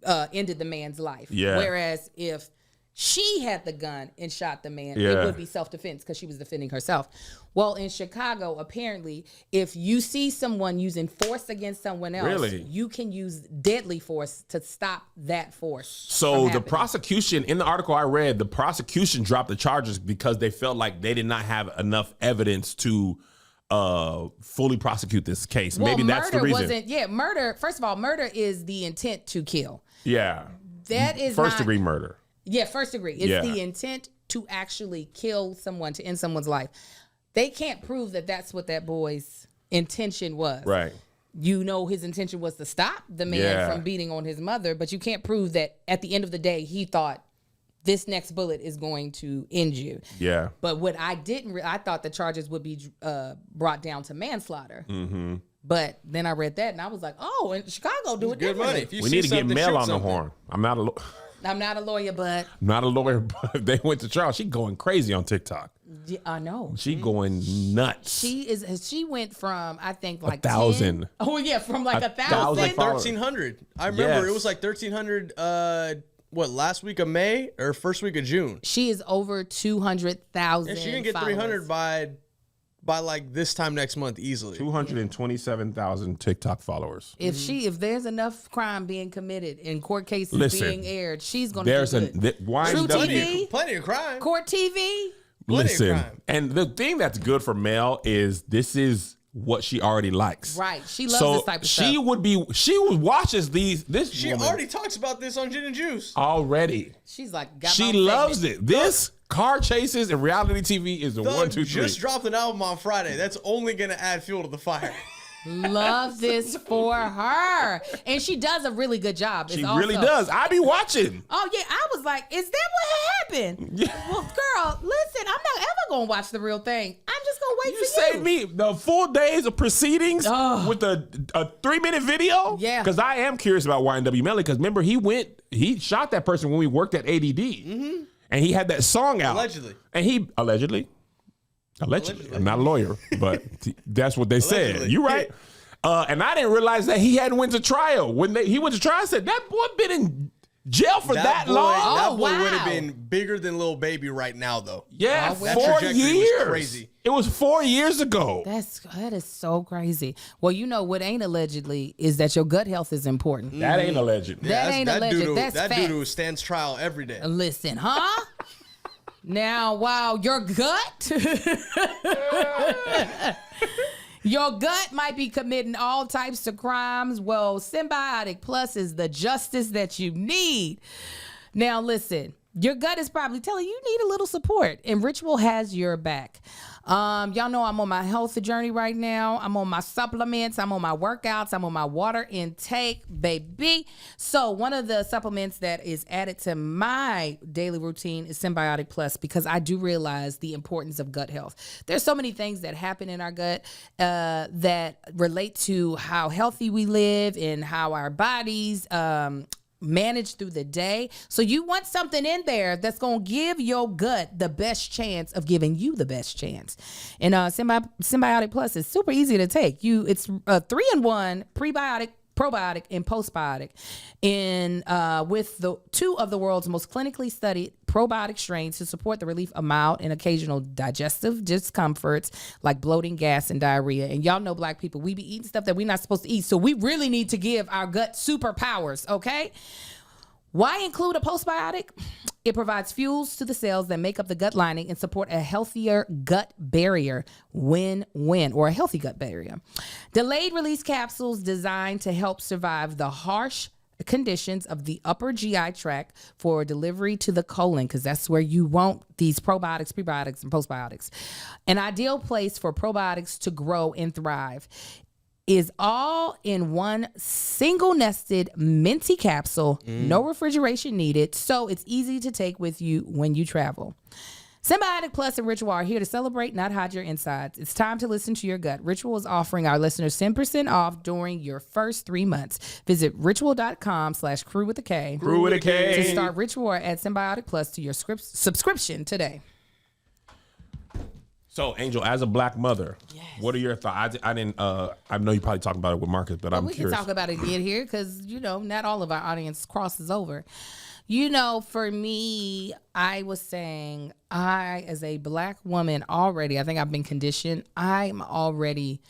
ended the man's life. Yeah. Whereas if she had the gun and shot the man, Yeah. it would be self-defense because she was defending herself. Well, in Chicago, apparently, if you see someone using force against someone else, Really? you can use deadly force to stop that force. So from the happening. prosecution, in the article I read, the prosecution dropped the charges because they felt like they did not have enough evidence to fully prosecute this case. Well, Maybe that's the murder reason. wasn't. Yeah, murder. First of all, murder is the intent to kill. Yeah. That is First not, degree murder. Yeah, first degree. It's Yeah. the intent to actually kill someone, to end someone's life. They can't prove that that's what that boy's intention was. Right. You know, his intention was to stop the man Yeah. from beating on his mother, but you can't prove that at the end of the day he thought this next bullet is going to end you. Yeah. But what I didn't, I thought the charges would be brought down to manslaughter. Mm-hmm. But then I read that and I was like, oh, in Chicago do it Good differently. money. If you We see need to get something, Mel shoot on the something. horn. I'm not a lawyer, but not a lawyer, but they went to trial. She going crazy on TikTok. yeah, I know. She going nuts. She went from, I think, like 1,000. 10. Oh yeah, from like 1,000 1,000. followers. 1,300. I remember Yes. it was like 1,300. Last week of May or first week of June? She is over 200,000. And she can get 300 by like this time next month easily. 227,000 TikTok followers. If there's enough crime being committed and court cases Listen, being aired, she's gonna There's do a good. why True W- TV? Plenty of crime. Court TV. Plenty of Listen, crime. and the thing that's good for Mel is this is what she already likes. Right. She loves So this type of she stuff. she would watches this She woman already talks about this on Gin and Juice. already. She's like, got my She own loves segment. it. This car chases and reality TV is the Thug 1, 2, 3. just dropped an album on Friday. That's only gonna add fuel to the fire. Love this for her. And she does a really good job. She It's really also- does. I be watching. Oh yeah, I was like, is that what happened? Yeah. Well, girl, listen, I'm not ever gonna watch the real thing. I'm just gonna wait You for saved you. me the full days of proceedings with a 3-minute video. Yeah. Because I am curious about YNW Melly. Because remember, he shot that person when we worked at ADD. Mm-hmm. And he had that song out. Allegedly. And he allegedly. I'm not a lawyer, but that's what they said. Allegedly. You right. And I didn't realize that he hadn't went to trial. When he went to trial, I said, that boy been in jail for that boy, long? That Oh, boy would have wow. been bigger than Lil Baby right now, though. Yeah, Oh, well. 4 That trajectory was years. crazy. It was 4 years ago. That is so crazy. Well, you know what ain't allegedly is that your gut health is important. That ain't alleged. That ain't alleged. Dude, That's that fact. dude stands trial every day. Listen, huh? Now, wow, your gut, your gut might be committing all types of crimes. Well, Symbiotic Plus is the justice that you need. Now, listen, your gut is probably telling you need a little support, and Ritual has your back. Y'all know I'm on my health journey right now. I'm on my supplements. I'm on my workouts. I'm on my water intake, baby. So one of the supplements that is added to my daily routine is Symbiotic Plus, because I do realize the importance of gut health. There's so many things that happen in our gut that relate to how healthy we live and how our bodies manage through the day. So you want something in there that's going to give your gut the best chance of giving you the best chance. And Symbiotic Plus is super easy to take. It's a 3-in-1 prebiotic, probiotic, and postbiotic, in with the 2 of the world's most clinically studied probiotic strains to support the relief of mild and occasional digestive discomforts like bloating, gas, and diarrhea. And y'all know, Black people, we be eating stuff that we're not supposed to eat, so we really need to give our gut superpowers, okay? Why include a postbiotic? It provides fuels to the cells that make up the gut lining and support a healthier gut barrier, win-win, or a healthy gut barrier. Delayed release capsules designed to help survive the harsh conditions of the upper GI tract for delivery to the colon, because that's where you want these probiotics, prebiotics, and postbiotics. An ideal place for probiotics to grow and thrive is all in one single nested minty capsule, no refrigeration needed, so it's easy to take with you when you travel. Symbiotic Plus and Ritual are here to celebrate, not hide your insides. It's time to listen to your gut. Ritual is offering our listeners 10% off during your first 3 months. Visit ritual.com/crew with a K. Crew with a K. To start Ritual or add Symbiotic Plus to your subscription today. So, Angel, as a Black mother, what are your thoughts? I didn't. I know you probably talked about it with Marcus, but I'm We curious. can talk about it again here because, not all of our audience crosses over. For me, I was saying as a Black woman already, I think I've been conditioned. I'm already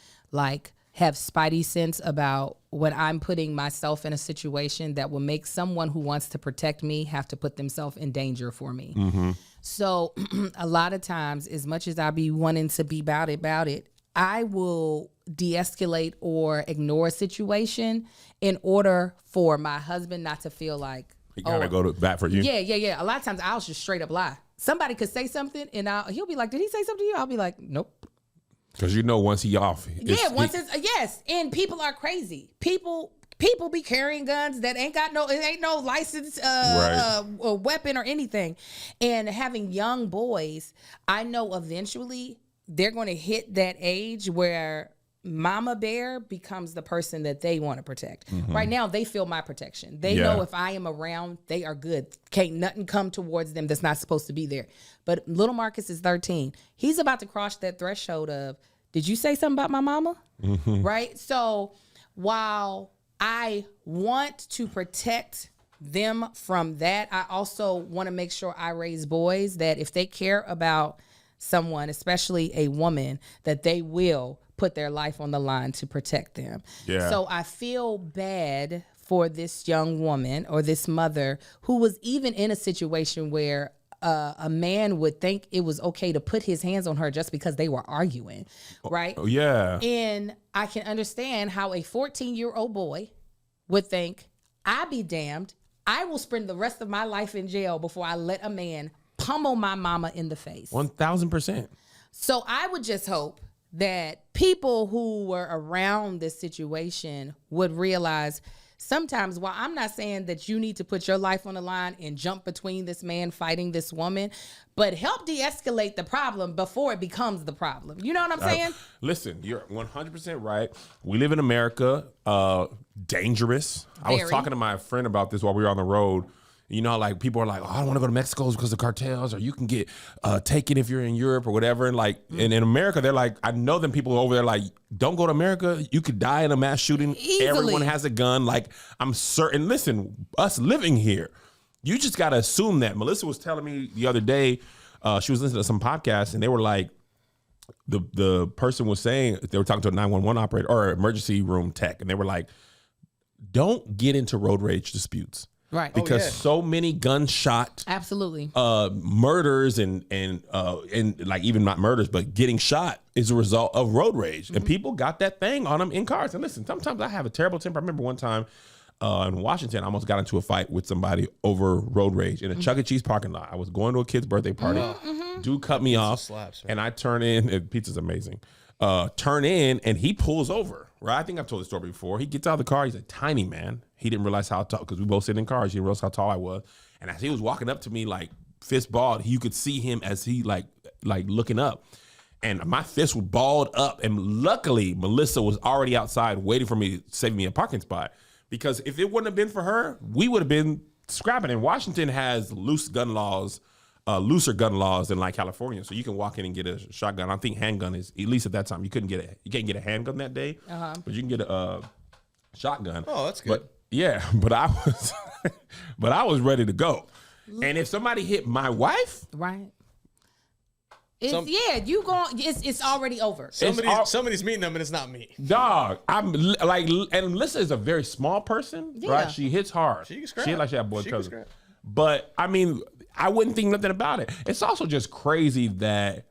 have spidey sense about when I'm putting myself in a situation that will make someone who wants to protect me have to put themselves in danger for me. So a lot of times, as much as I be wanting to be about it, I will de-escalate or ignore a situation in order for my husband not to feel like He gotta go to bat for you. Yeah. A lot of times I'll just straight up lie. Somebody could say something and he'll be like, "Did he say something to you?" I'll be like, "Nope." Because you know once he off. Yes, and people are crazy. People be carrying guns that ain't no licensed weapon or anything. And having young boys, I know eventually they're going to hit that age where mama bear becomes the person that they want to protect. Right now, they feel my protection. They know if I am around, they are good. Can't nothing come towards them that's not supposed to be there. But little Marcus is 13. He's about to cross that threshold of, did you say something about my mama? Right? So while I want to protect them from that, I also want to make sure I raise boys that if they care about someone, especially a woman, that they will put their life on the line to protect them. Yeah. So I feel bad for this young woman or this mother who was even in a situation where a man would think it was okay to put his hands on her just because they were arguing, right? Oh, yeah. And I can understand how a 14-year-old boy would think, I be damned, I will spend the rest of my life in jail before I let a man pummel my mama in the face. 1000%. So I would just hope that people who were around this situation would realize sometimes, while I'm not saying that you need to put your life on the line and jump between this man fighting this woman, but help de-escalate the problem before it becomes the problem. You know what I'm saying? Listen, you're 100% right. We live in America, dangerous. I was talking to my friend about this while we were on the road. You know, like people are like, oh, I don't want to go to Mexico because of cartels, or you can get taken if you're in Europe or whatever. And like, and in America, they're like, I know them people over there like, don't go to America. You could die in a mass shooting. Easily. Everyone has a gun. Like, I'm certain. Listen, us living here, you just got to assume that. Melissa was telling me the other day, she was listening to some podcast, and they were like, the person was saying, they were talking to a 911 operator or emergency room tech, and they were like, don't get into road rage disputes. Right. Because so many gunshot Absolutely. Murders and like even not murders, but getting shot is a result of road rage. And people got that thing on them in cars. And listen, sometimes I have a terrible temper. I remember one time in Washington, I almost got into a fight with somebody over road rage in a Chuck E. Cheese parking lot. I was going to a kid's birthday party. Dude cut me off, slaps, and I turn in, and pizza's amazing. Turn in, and he pulls over. Right, I think I've told the story before. He gets out of the car. He's a tiny man. He didn't realize how tall, because we both sit in cars. He didn't realize how tall I was. And as he was walking up to me, like fist balled, you could see him as he like looking up. And my fist was balled up. And luckily, Melissa was already outside waiting for me, saving me a parking spot. Because if it wouldn't have been for her, we would have been scrapping. And Washington has looser gun laws than like California, so you can walk in and get a shotgun. I think handgun is, at least at that time, you can't get a handgun that day, but you can get a shotgun. Oh, that's good. But I was ready to go. And if somebody hit my wife, Right. It's already over. Somebody's meeting them, and it's not me. dog, I'm like, and Melissa is a very small person, right? She hits hard. She can scrap. She like she had boy She can cousin. scrap. But I mean, I wouldn't think nothing about it. It's also just crazy that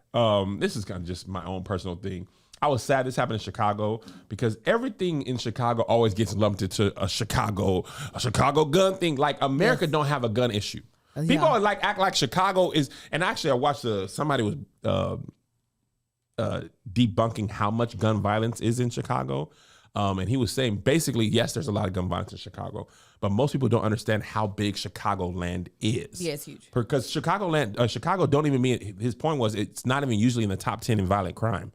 this is kind of just my own personal thing. I was sad this happened in Chicago because everything in Chicago always gets lumped into a Chicago gun thing. Like America don't have a gun issue. People are like act like Chicago is. And actually, I watched somebody was debunking how much gun violence is in Chicago. And he was saying basically, yes, there's a lot of gun violence in Chicago, but most people don't understand how big Chicagoland is. Yeah, it's huge. Because Chicago don't even mean, his point was it's not even usually in the top 10 in violent crime.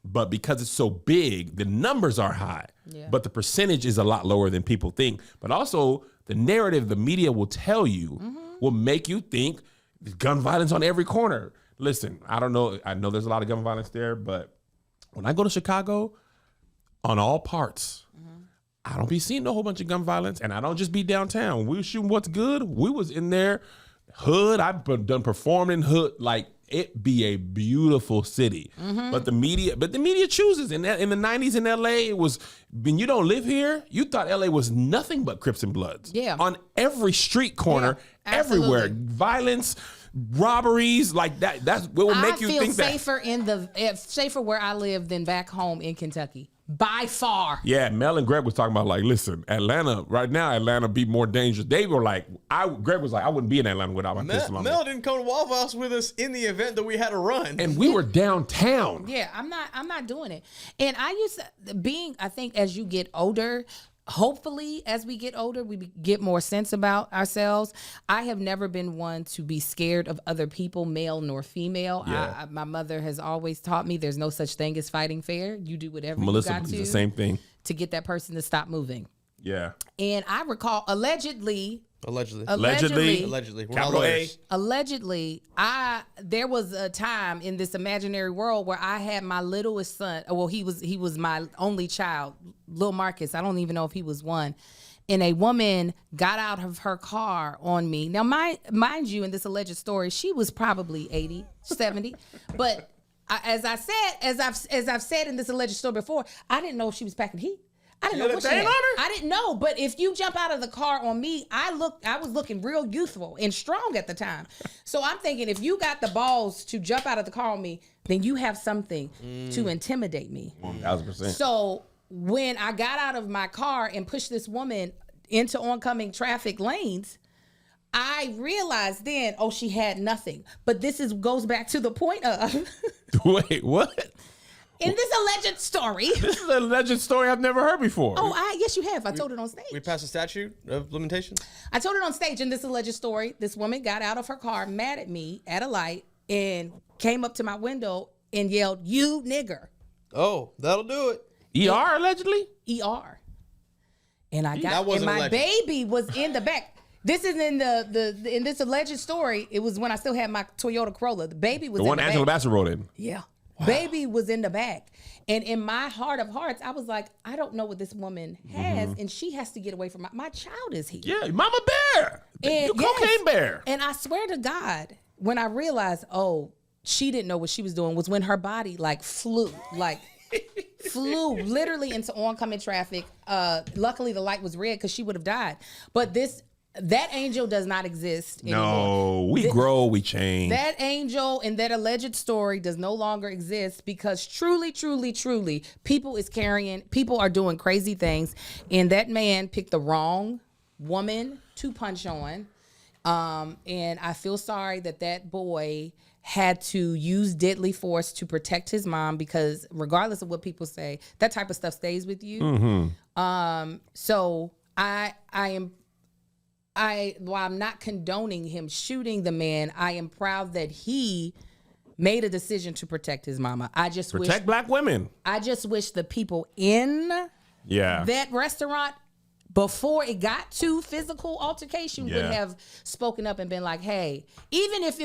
But because it's so big, the numbers are high, but the percentage is a lot lower than people think. But also the narrative the media will tell you will make you think there's gun violence on every corner. Listen, I don't know. I know there's a lot of gun violence there, but when I go to Chicago, on all parts, I don't be seeing a whole bunch of gun violence, and I don't just be downtown. We was shooting what's good. We was in there, hood. I've done performed in hood. Like it be a beautiful city, but the media chooses. In the 90s in LA, it was when you don't live here, you thought LA was nothing but Crips and Bloods. Yeah, on every street corner, everywhere, absolutely. violence. robberies like that. That's what would make you think that. I feel safer where I live than back home in Kentucky. By far. Yeah, Mel and Greg was talking about like, listen, Atlanta right now. Atlanta be more dangerous. They were like, Greg was like, I wouldn't be in Atlanta without my pistol on me. Mel didn't come to Waffle House with us in the event that we had to run, and we were downtown. Yeah, I'm not doing it. And I used to I think as you get older. Hopefully, as we get older, we get more sense about ourselves. I have never been one to be scared of other people, male nor female. Yeah. My mother has always taught me there's no such thing as fighting fair. You do whatever Melissa you got believes to the same thing. To get that person to stop moving. Yeah. And I recall allegedly. We're not lawyers. Allegedly, there was a time in this imaginary world where I had my littlest son. Well, he was my only child, Lil Marcus. I don't even know if he was one. And a woman got out of her car on me. Now, mind you, in this alleged story, she was probably 80, 70. But as I've said in this alleged story before, I didn't know if she was packing heat. I didn't know what she had. I didn't know, but if you jump out of the car on me, I was looking real youthful and strong at the time. So I'm thinking, if you got the balls to jump out of the car on me, then you have something to intimidate me. 1000%. So when I got out of my car and pushed this woman into oncoming traffic lanes, I realized then, she had nothing. But this goes back to the point of wait, what? In this alleged story. This is an alleged story I've never heard before. Yes, you have. I told it on stage. We passed a statute of limitations. I told it on stage in this alleged story. This woman got out of her car mad at me at a light and came up to my window and yelled, "You nigger." Oh, that'll do it. ER allegedly? ER. And I got, That wasn't and my alleged. baby was in the back. This is in in this alleged story. It was when I still had my Toyota Corolla. The baby was The in one the Angela back. Bassett wrote in. Yeah. Wow. Baby was in the back. And in my heart of hearts, I was like, I don't know what this woman has, and she has to get away from my child is here. Yeah, Mama Bear. And You cocaine bear. And I swear to God, when I realized, she didn't know what she was doing, was when her body flew literally into oncoming traffic. Luckily the light was red because she would have died. But that angel does not exist anymore. No, we grow, we change. That angel in that alleged story does no longer exist because truly, truly, truly, people are doing crazy things. And that man picked the wrong woman to punch on. And I feel sorry that boy had to use deadly force to protect his mom because regardless of what people say, that type of stuff stays with you. Mm-hmm. So while I'm not condoning him shooting the man, I am proud that he made a decision to protect his mama. Protect black women. I just wish the people in that restaurant, before it got to physical altercation, would have spoken up and been like, "Hey," even if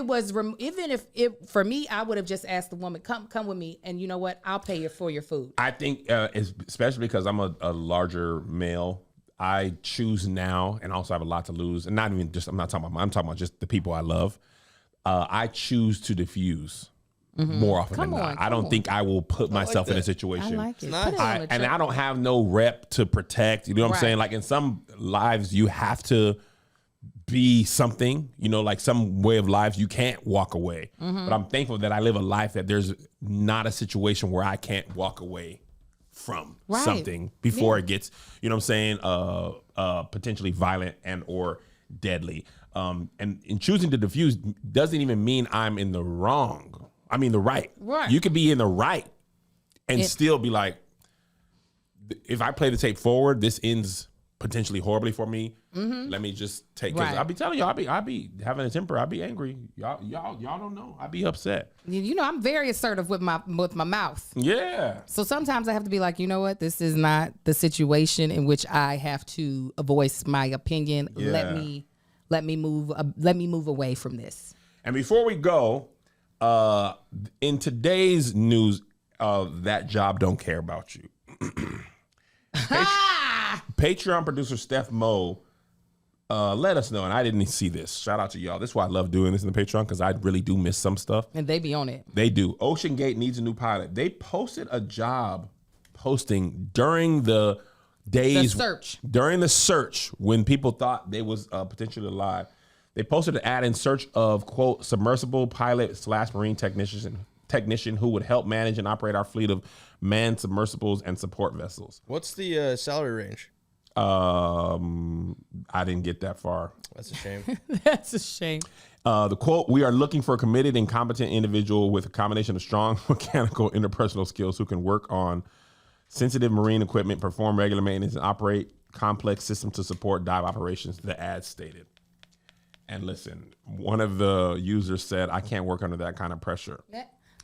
for me, I would have just asked the woman, "Come with me, and you know what? I'll pay you for your food." I think, especially because I'm a larger male. I choose now, and also have a lot to lose. And I'm not talking about just the people I love. I choose to diffuse more often than not. I don't think I will put myself in a situation. I like it. Nice. Put it on I don't have no rep to protect. You know what I'm saying? Like in some lives, you have to be something, like some way of lives, you can't walk away. But I'm thankful that I live a life that there's not a situation where I can't walk away from something before it gets, potentially violent and or deadly. And in choosing to diffuse doesn't even mean I'm in the wrong. I mean the right. You could be in the right and still be like, if I play the tape forward, this ends potentially horribly for me. Let me just take. Cause I'll be telling you, I'll be having a temper. I'll be angry. Y'all don't know. I'll be upset. I'm very assertive with my mouth. Yeah. So sometimes I have to be like, you know what? This is not the situation in which I have to voice my opinion. Yeah. Let me move away from this. And before we go, in today's news, that job don't care about you. Patreon producer Steph Moe let us know, and I didn't see this. Shout out to y'all. This is why I love doing this in the Patreon, because I really do miss some stuff. And they be on it. They do. Ocean Gate needs a new pilot. They posted a job posting during the days. The search. During the search, when people thought they was potentially alive. They posted an ad in search of, quote, submersible pilot / marine technician who would help manage and operate our fleet of manned submersibles and support vessels. What's the salary range? I didn't get that far. That's a shame. That's a shame. The quote, we are looking for a committed and competent individual with a combination of strong mechanical interpersonal skills who can work on sensitive marine equipment, perform regular maintenance, and operate complex systems to support dive operations, the ad stated. And listen, one of the users said, I can't work under that kind of pressure.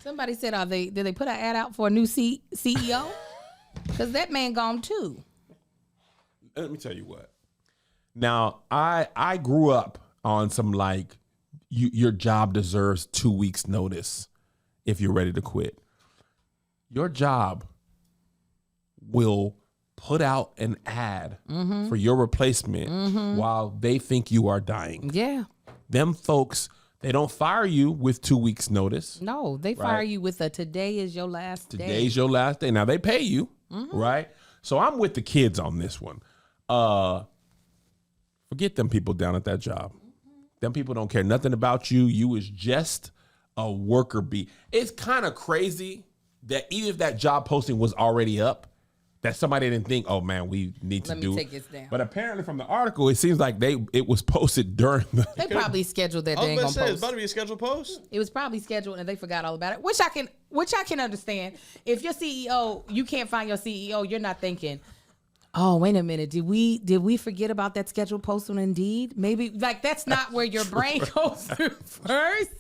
Somebody said, did they put an ad out for a new CEO? Because that man gone too. Let me tell you what. Now, I grew up on some like, your job deserves 2 weeks notice if you're ready to quit. Your job will put out an ad for your replacement while they think you are dying. Yeah. Them folks, they don't fire you with 2 weeks notice. No, they fire you with a today is your last day. Today's your last day. Now they pay you, right? So I'm with the kids on this one. Forget them people down at that job. Them people don't care nothing about you. You is just a worker bee. It's kind of crazy that even if that job posting was already up, that somebody didn't think, oh man, we need to do it. Let me take this down. But apparently from the article, it seems like it was posted during the. They probably scheduled that. They ain't gonna It's post. about to be a scheduled post. It was probably scheduled and they forgot all about it, which I can understand. If your CEO, you can't find your CEO, you're not thinking, oh, wait a minute, did we forget about that scheduled post on Indeed? Maybe like that's not where your brain goes through first.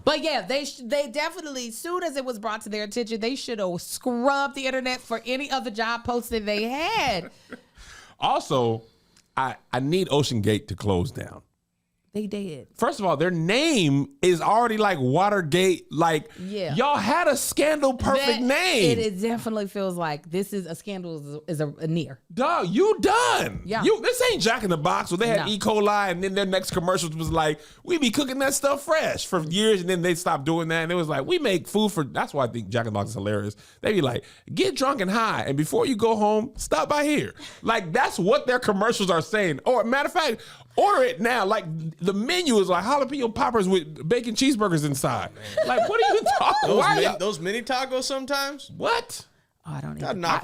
But yeah, they definitely, soon as it was brought to their attention, they should have scrubbed the internet for any other job posting they had. Also, I need Ocean Gate to close down. They did. First of all, their name is already like Watergate. Like, y'all had a scandal perfect name. It definitely feels like this is a scandal is a near. Dog, you done. Yeah. This ain't Jack in the Box where they had E. coli and then their next commercials was like, we be cooking that stuff fresh for years and then they stopped doing that. And it was like, we make food for, that's why I think Jack in the Box is hilarious. They be like, get drunk and high. And before you go home, stop by here. Like, that's what their commercials are saying. Or matter of fact, order it now. Like, the menu is like jalapeno poppers with bacon cheeseburgers inside. Like, what are you talking about? Those mini tacos sometimes? What? Oh, I don't I'd even. knock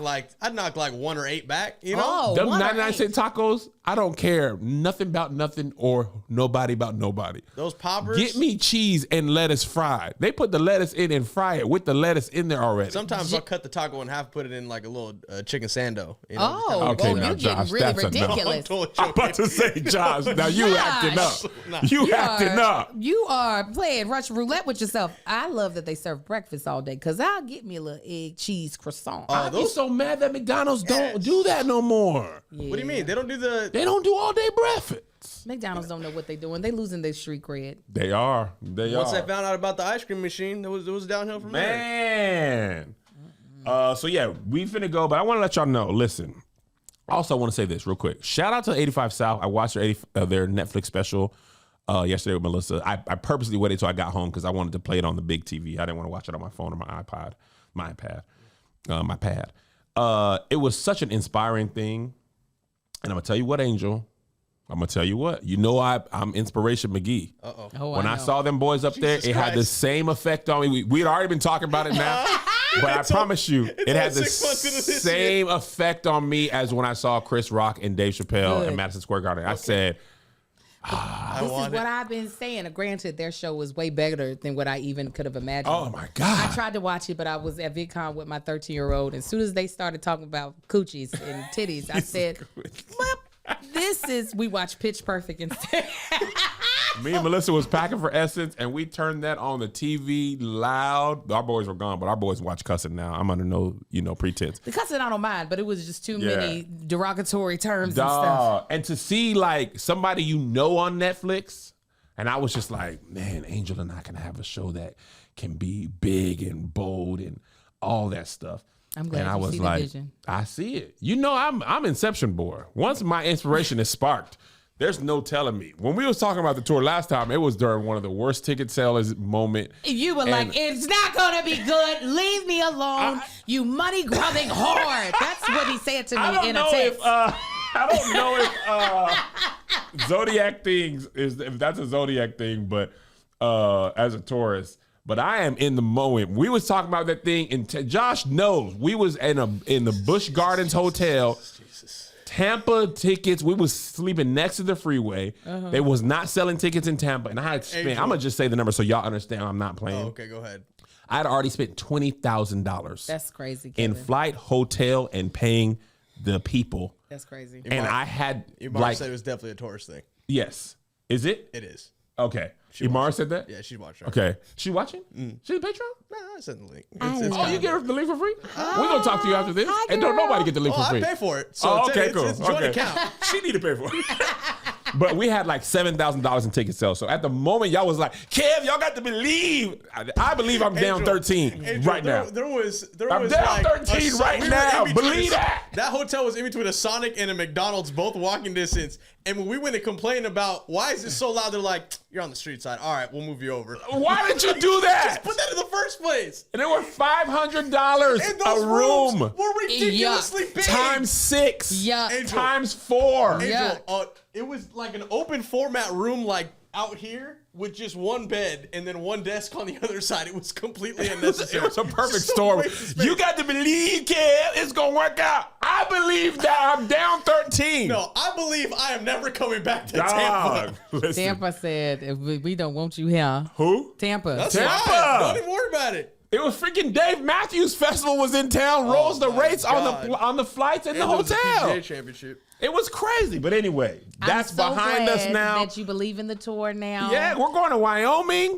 like 1 or 8 back, you know? Oh, Them 1 or 99-cent tacos, I don't care nothing about nothing or nobody about nobody. Those poppers. Get me cheese and lettuce fried. They put the lettuce in and fry it with the lettuce in there already. Sometimes I'll cut the taco in half, put it in like a little chicken sando. You know, Oh, Okay, well, now, you're getting Josh, really that's enough. ridiculous. I'm about to say, Josh, now you Josh. acting up. You acting up. You are playing Russian roulette with yourself. I love that they serve breakfast all day because I'll get me a little egg cheese croissant. I'd be so mad that McDonald's don't do that no more. What do you mean? They don't do the... They don't do all day breakfast. McDonald's don't know what they're doing. They losing their street cred. They are. Once they found out about the ice cream machine, it was downhill from there. Man. So yeah, we finna go, but I want to let y'all know. Listen, also I want to say this real quick. Shout out to 85 South. I watched their Netflix special yesterday with Melissa. I purposely waited till I got home because I wanted to play it on the big TV. I didn't want to watch it on my phone or my iPad, my pad. It was such an inspiring thing. And I'm gonna tell you what, Angel. I'm gonna tell you what. You know I'm Inspiration McGee. Oh, When I saw them boys up there, it had the same effect on me. We had already been talking about it now. But I promise you, it had the same effect on me as when I saw Chris Rock and Dave Chappelle in Madison Square Garden. I said, this is what I've been saying. Granted, their show was way better than what I even could have imagined. oh my God. I tried to watch it, but I was at VidCon with my 13-year-old. As soon as they started talking about coochies and titties, I said, well, we watched Pitch Perfect instead. Me and Melissa was packing for Essence, and we turned that on the TV loud. Our boys were gone, but our boys watch cussing now. I'm under no, pretense. The cussing I don't mind, but it was just too many derogatory terms and stuff. And to see like somebody on Netflix, and I was just like, man, Angel and I can have a show that can be big and bold and all that stuff. I'm glad and I you was see the like, vision. I see it. I'm Inception boy. Once my inspiration is sparked, there's no telling me. When we was talking about the tour last time, it was during one of the worst ticket sellers moment. You were like, it's not going to be good. Leave me alone, you money-grubbing whore. That's what he said to me in a text. I don't know if Zodiac things is if that's a zodiac thing, but as a Taurus. But I am in the moment. We was talking about that thing, and Josh knows we was in the Busch Gardens Hotel. Tampa tickets. We was sleeping next to the freeway. They was not selling tickets in Tampa, and I had spent. I'm gonna just say the number so y'all understand. I'm not playing. Oh, okay, go ahead. I had already spent $20,000. That's crazy. In Kevin. flight, hotel, and paying the people. That's crazy. And I had Imara said it was definitely a Taurus thing. yes. Is it? It is. Okay. Imara said that? Yeah, she's watching. Okay. She watching? She's a Patreon? Nah, I sent the link. Oh, you get her the link for free? We're going to talk to you after this. And don't nobody get the link for I free. pay for it. So okay, cool. It's joint Okay. account. She need to pay for it. But we had like $7,000 in ticket sales. So at the moment, y'all was like, Kev, y'all got to believe. I believe I'm down 13 right now. There was I'm down 13 right now. Believe that. That hotel was in between a Sonic and a McDonald's, both walking distance. And when we went to complain about why is it so loud, they're like, you're on the street side. All right, we'll move you over. Why did you do that? Just put that in the first place. And it was $500 And those a room. were ridiculously big. Times 6. Yeah. Angel. Times 4. Angel, it was like an open format room, like out here with just one bed and then one desk on the other side. It was completely unnecessary. It was a perfect So storm. waste of space. You got to believe, Kev, it's going to work out. I believe that I'm down 13. No, I believe I am never coming back to Dog. Tampa. Listen. Tampa said, if we don't want you here. Who? Tampa. That's Tampa. fine. Don't even worry about it. It was freaking Dave Matthews Festival was in town, rose the my rates God. on the flights and the And there was a hotel. PGA championship. It was crazy. But anyway, that's I'm so behind us glad now. That you believe in the tour now. Yeah, we're going to Wyoming,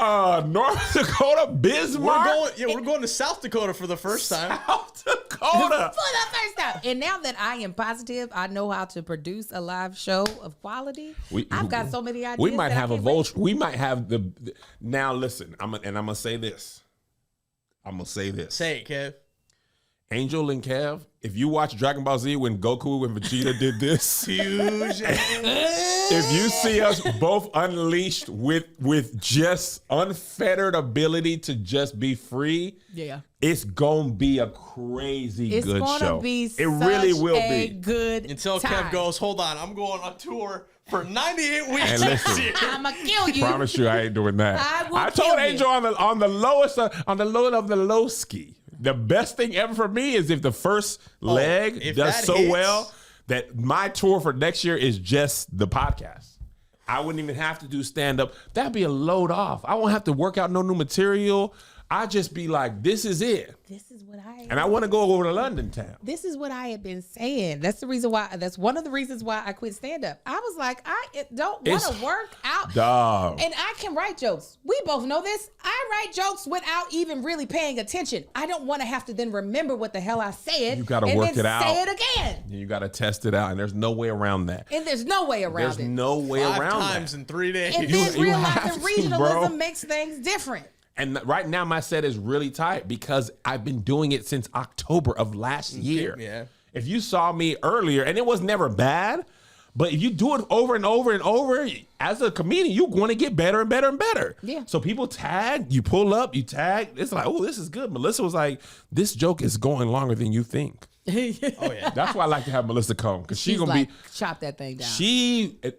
North Dakota, Bismarck. We're going to South Dakota for the first time. South For Dakota. the first time. And now that I am positive, I know how to produce a live show of quality. I've got so many ideas. We might that I have a can't wait. vulture. We might have the. Now listen, I'm gonna say this. I'm gonna say this. Say it, Kev. Angel and Kev, if you watch Dragon Ball Z when Goku and Vegeta did this, if you see us both unleashed with just unfettered ability to just be free, Yeah. it's gonna be a crazy It's good gonna show. be It really such will a be. good Until time. Kev goes, hold on, I'm going on tour for 98 weeks And next listen, year. I'ma kill you. Promise you, I ain't doing that. I will I kill told you. Angel on the lowest on the low of the low ski. The best thing ever for me is if the first leg if does that so hits. well that my tour for next year is just the podcast. I wouldn't even have to do stand up. That'd be a load off. I won't have to work out no new material. I just be like, this is it. This is what And I want to go over to London town. This is what I had been saying. That's the reason why. That's one of the reasons why I quit stand up. I was like, I don't want It's- to work out. Dog. And I can write jokes. We both know this. I write jokes without even really paying attention. I don't want to have to then remember what the hell I said. You gotta and work then it out. Say it again. You got to test it out, and there's no way around that. And there's no way around There's it. no way 5 around times that. in 3 days. And You- then you realizing have to, regionalism bro. makes things different. And right now, my set is really tight because I've been doing it since October of last year. Yeah. If you saw me earlier, and it was never bad, but if you do it over and over and over, as a comedian, you're going to get better and better and better. Yeah. So people tag, you pull up, you tag. It's like, oh, this is good. Melissa was like, this joke is going longer than you think. Oh, yeah. That's why I like to have Melissa come because she's She's gonna like, be. chop that thing down.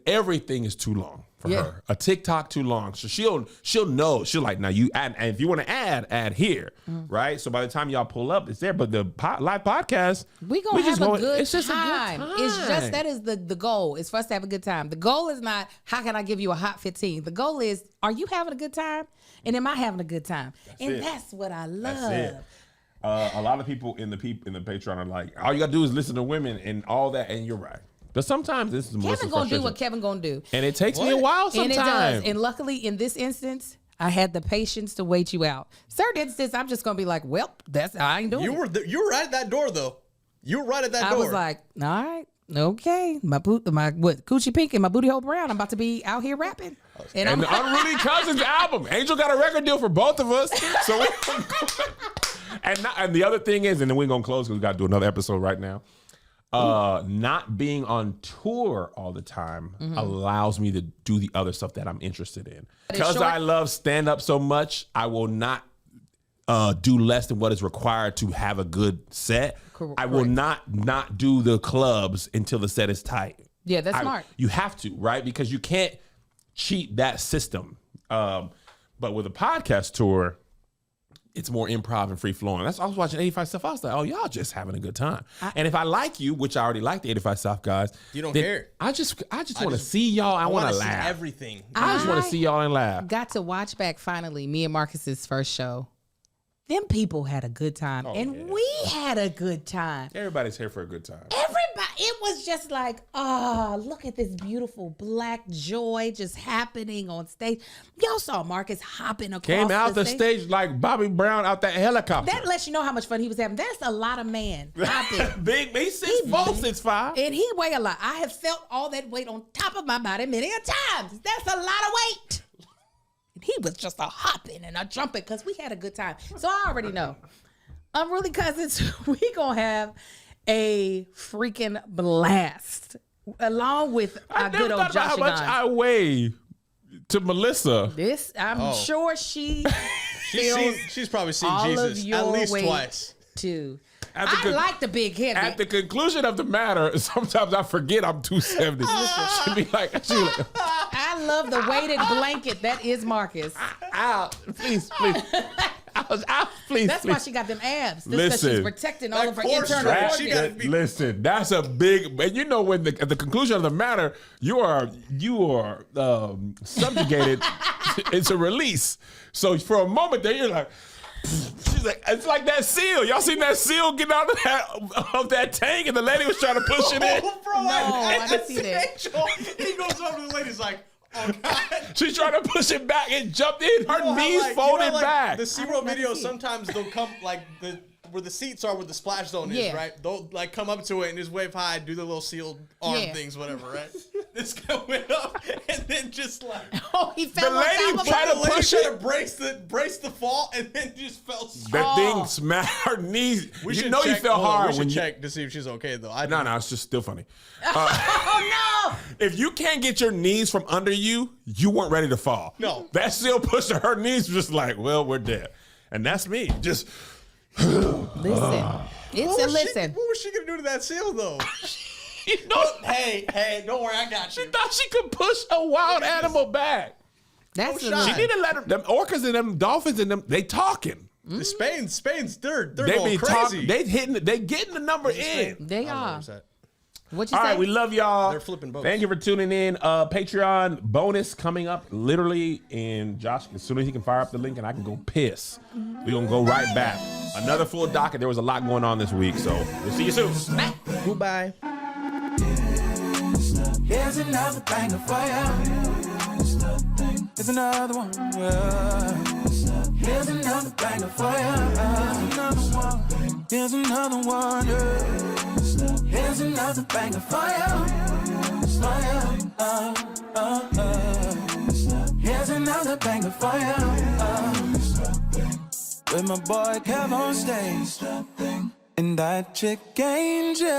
Everything is too long for Yeah. her. A TikTok too long, so she'll know. She'll like, now you add, and if you want to add here, right? So by the time y'all pull up, it's there. But the live podcast, We gonna have just a gonna- good it's just time. a good It's just time. that is the goal. Is for us to have a good time. The goal is not how can I give you a hot 15. The goal is are you having a good time, and am I having a good time? it. That's what I love. That's it. A lot of people in the Patreon are like, all you gotta do is listen to women and all that, and you're right. But sometimes this is Melissa's Kevin gonna do what frustration. Kevin gonna do, And it takes me a What? while and it does. sometimes. And luckily, in this instance, I had the patience to wait you out. Certain instance, I'm just gonna be like, well, that's I ain't doing You it. were right at that door, though. You were right at that I door. was like, all right. Okay, my coochie pink and my booty hole brown. I'm about to be out here rapping, and And the Unruly Cousins album. Angel got a record deal for both of us. So we and the other thing is, and then we're gonna close because we gotta do another episode right now. Not being on tour all the time allows me to do the other stuff that I'm interested in. But it's Because short- I love stand-up so much, I will not do less than what is required to have a good set. I will not do the clubs until the set is tight. Yeah, that's smart. You have to, right? Because you can't cheat that system. But with a podcast tour, it's more improv and free flowing. That's I was watching 85 South. I was like, oh, y'all just having a good time. And if I like you, which I already like the 85 South guys, you don't care. I just want to see y'all. I want to laugh. See everything. I just want to see y'all and laugh. Got to watch back finally me and Marcus's first show. Them people had a good time, and we had a good time. Everybody's here for a good time. Everybody, it was just like, oh, look at this beautiful black joy just happening on stage. Y'all saw Marcus hopping across Came out the stage like Bobby Brown out that helicopter. That lets you know how much fun he was having. That's a lot of man hopping. Big, he's 6'4", 6'5". And he weigh a lot. I have felt all that weight on top of my body many a times. That's a lot of weight. He was just a hopping and a jumping because we had a good time. So I already know. Unruly Cousins, we going to have a freaking blast. Along with our good old Josh how much I weigh to Melissa. This, I'm sure she's probably seen all Jesus of your at least weight twice. Too. I like the big head. At the conclusion of the matter, sometimes I forget I'm 270. She be like, I love the weighted blanket. That is Marcus. out. Please. Please. That's why she got them abs. Because she's protecting all of her internal organs. Listen, that's a big. And you know when at the conclusion of the matter, you are subjugated. It's a release. So for a moment there, you're like. She's like, it's like that seal. Y'all seen that seal get out of that tank, and the lady was trying to push it in. Oh, bro, No, I didn't see that. He goes over to the lady's like, oh God. She's trying to push it back and jumped in. Her knees folded back. The SeaWorld videos sometimes they'll come like where the seats are where the splash zone is, right? They'll like come up to it and just wave high, do the little sealed arm things, whatever, right? This guy went up and then just like he fell the on lady top of tried her. to push it. to brace the fall and then just fell. That thing smashed her knees. You know you fell hard we when should you check to see if she's okay though. No, it's just still funny. Oh no! If you can't get your knees from under you, you weren't ready to fall. No. That seal pushed her knees just like, well, we're dead. And that's me. Just Listen. Listen. What was she gonna do to that seal though? you know, Hey, don't worry, I got you. she thought she could push a wild animal back. That's No the shot. She didn't let her, them orcas and them dolphins and them, they talking. The Spain's they're They going be crazy. they getting the number in. They are. What you All say? right, we love y'all. They're flipping boats. Thank you for tuning in. Patreon bonus coming up literally in Josh. As soon as he can fire up the link and I can go piss, we're going to go right back. Another full docket. There was a lot going on this week, so we'll see you soon. Goodbye. Here's another banger for you. Here's another one. Here's another banger for you. Here's another one. Here's another banger for you. Here's another banger for you. With my boy Kev on stage. And that chick Angel.